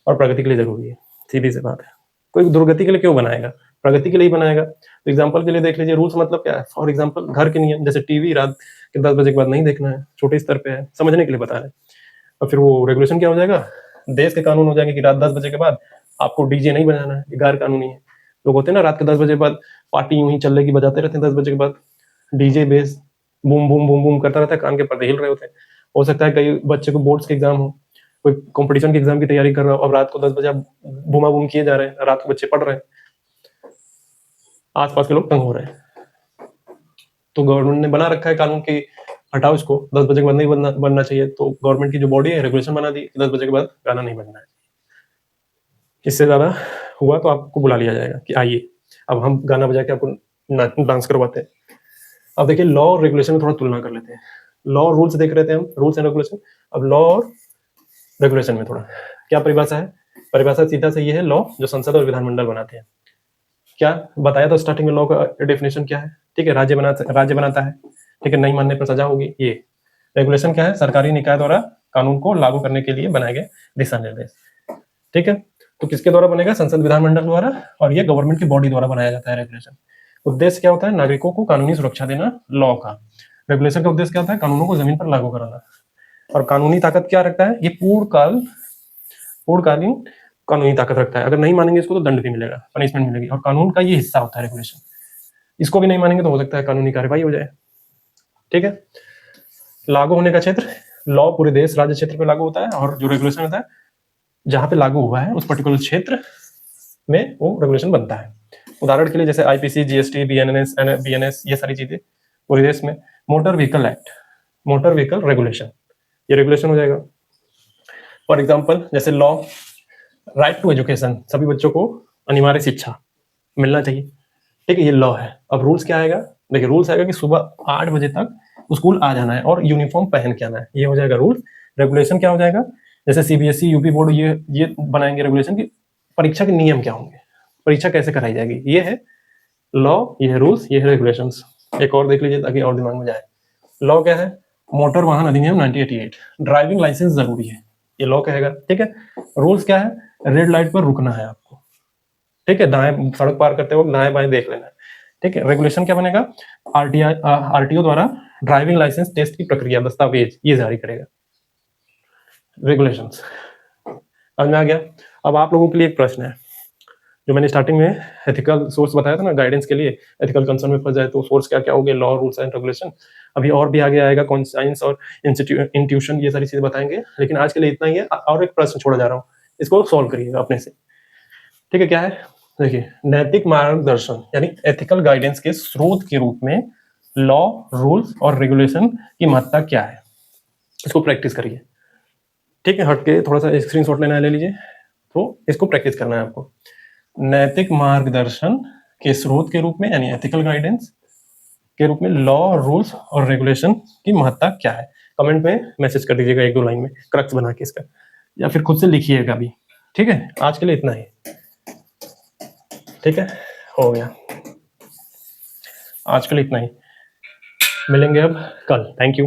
B: और प्रगति के लिए जरूरी है। सीधी सी बात है, कोई दुर्गति के लिए क्यों बनाएगा, प्रगति के लिए ही बनाएगा। तो एग्जांपल के लिए देख लीजिए, रूल्स मतलब क्या है, फॉर एग्जांपल घर के नियम, जैसे टीवी रात के 10 बजे के बाद नहीं देखना है, छोटे स्तर पे है, समझने के लिए बता रहे हैं। और फिर वो रेगुलेशन क्या हो जाएगा, देश के कानून हो जाएंगे कि रात 10 बजे के बाद आपको डीजे नहीं बजाना है, ये गैर कानूनी है। लोग होते हैं ना रात के 10 बजे के बाद पार्टी यूं ही चल रही बजाते रहते हैं, 10 बजे के बाद DJ base boom boom boom boom करता रहता है, कान के पर्दे हिल रहे होते हैं। हो सकता है कई बच्चे को बोर्ड्स के एग्जाम हो, कोई कंपटीशन के एग्जाम की तैयारी कर रहा हो, अब रात को 10 बजे आप बूमा बूम किए जा रहे हैं, रात को बच्चे पढ़ रहे हैं, आसपास के लोग तंग हो रहे हैं। तो गवर्नमेंट ने बना रखा है कानून की हटाओ इसको, 10 बजे के बाद नहीं बनना चाहिए। तो गवर्नमेंट की जो बॉडी है रेगुलेशन बना दी कि 10 बजे के बाद गाना नहीं बनना है। इससे ज्यादा हुआ तो आपको बुला लिया जाएगा कि आइए अब हम गाना बजा के आपको डांस करवाते हैं। अब देखिए, लॉ और रेगुलेशन में थोड़ा तुलना कर लेते हैं। लॉ और रूल्स देख रहे थे हम, रूल्स एंड रेगुलेशन। अब लॉ और रेगुलेशन में थोड़ा क्या परिभाषा है, परिभाषा सीधा से ये है, लॉ जो संसद और विधानमंडल बनाते हैं। क्या बताया था स्टार्टिंग में, लॉ का डेफिनेशन क्या है, ठीक है, राज्य बनाता है, ठीक है, नहीं मानने पर सजा होगी। ये रेगुलेशन क्या है, सरकारी निकाय द्वारा कानून को लागू करने के लिए बनाए गए दिशा निर्देश। ठीक है, तो किसके द्वारा बनेगा, संसद विधानमंडल द्वारा, और ये गवर्नमेंट की बॉडी द्वारा बनाया जाता है रेगुलेशन। उद्देश्य क्या होता है, नागरिकों को कानूनी सुरक्षा देना लॉ का। रेगुलेशन का उद्देश्य क्या होता है, कानूनों को जमीन पर लागू कराना। और कानूनी ताकत क्या रखता है, ये पूर्णकालीन कानूनी ताकत रखता है। अगर नहीं मानेंगे इसको तो दंड भी मिलेगा, पनिशमेंट मिलेगी, और कानून का ये हिस्सा होता है रेगुलेशन। इसको भी नहीं मानेंगे तो हो सकता है कानूनी कार्रवाई हो जाए। ठीक है, लागू होने का क्षेत्र, लॉ पूरे देश राज्य क्षेत्र पे लागू होता है, और जो रेगुलेशन होता है जहां पे लागू हुआ है उस पर्टिकुलर क्षेत्र में वो रेगुलेशन बनता है। उदाहरण के लिए जैसे आईपीसी, जीएसटी, बीएनएस, ये सारी चीजें पूरे देश में। Motor vehicle act, motor vehicle regulation, ये रेगुलेशन हो जाएगा। फॉर एग्जाम्पल जैसे लॉ, राइट टू एजुकेशन, सभी बच्चों को अनिवार्य शिक्षा मिलना चाहिए। ठीक है, ये लॉ है। अब रूल्स क्या आएगा, देखिए रूल्स आएगा कि सुबह 8 बजे तक स्कूल आ जाना है और यूनिफॉर्म पहन के आना है, ये हो जाएगा रूल। रेगुलेशन क्या हो जाएगा, जैसे सीबीएसई, यूपी बोर्ड ये बनाएंगे रेगुलेशन की परीक्षा के नियम क्या होंगे, परीक्षा कैसे कराई जाएगी। ये है लॉ, ये है रूल्स, ये है रेगुलेशंस। एक और देख लीजिए ताकि और दिमाग में जाए। लॉ क्या है, मोटर वाहन अधिनियम 1988, ड्राइविंग लाइसेंस जरूरी है, ये लॉ कहेगा। ठीक है, रूल्स क्या है, रेड लाइट पर रुकना है आपको। ठीक है, दाएं सड़क पार करते वक्त दाएं बाएं देख लेना है। ठीक है, रेगुलेशन क्या बनेगा, आरटीओ द्वारा ड्राइविंग लाइसेंस टेस्ट की प्रक्रिया, दस्तावेज ये जारी करेगा। रेगुलेशंस समझ में आ गया। अब आप लोगों के लिए एक प्रश्न है, जो मैंने स्टार्टिंग में एथिकल सोर्स बताया था ना गाइडेंस के लिए, एथिकल कंसर्न में फंस जाए तो सोर्स क्या क्या हो गए, लॉ, रूल्स एंड रेगुलेशन। अभी और भी आगे आएगा, कॉन्साइंस और इंट्यूशन, ये सारी चीजें बताएंगे, लेकिन आज के लिए इतना ही है। और एक प्रश्न छोड़ा जा रहा हूँ, इसको सॉल्व करिएगा अपने से। ठीक है, क्या है, देखिए, नैतिक मार्गदर्शन यानी एथिकल गाइडेंस के स्रोत के रूप में लॉ, रूल्स और रेगुलेशन की महत्ता क्या है, इसको प्रैक्टिस करिए। ठीक है, हट के थोड़ा सा स्क्रीनशॉट लेना है, ले लीजिए, तो इसको प्रैक्टिस करना है आपको। नैतिक मार्गदर्शन के स्रोत के रूप में यानी एथिकल गाइडेंस के रूप में लॉ, रूल्स और रेगुलेशन की महत्ता क्या है, कमेंट में मैसेज कर दीजिएगा 1-2 लाइन में क्रक्स बना के इसका, या फिर खुद से लिखिएगा भी। ठीक है, आज के लिए इतना ही। ठीक है, हो गया, आज के लिए इतना ही, मिलेंगे अब कल। Thank you.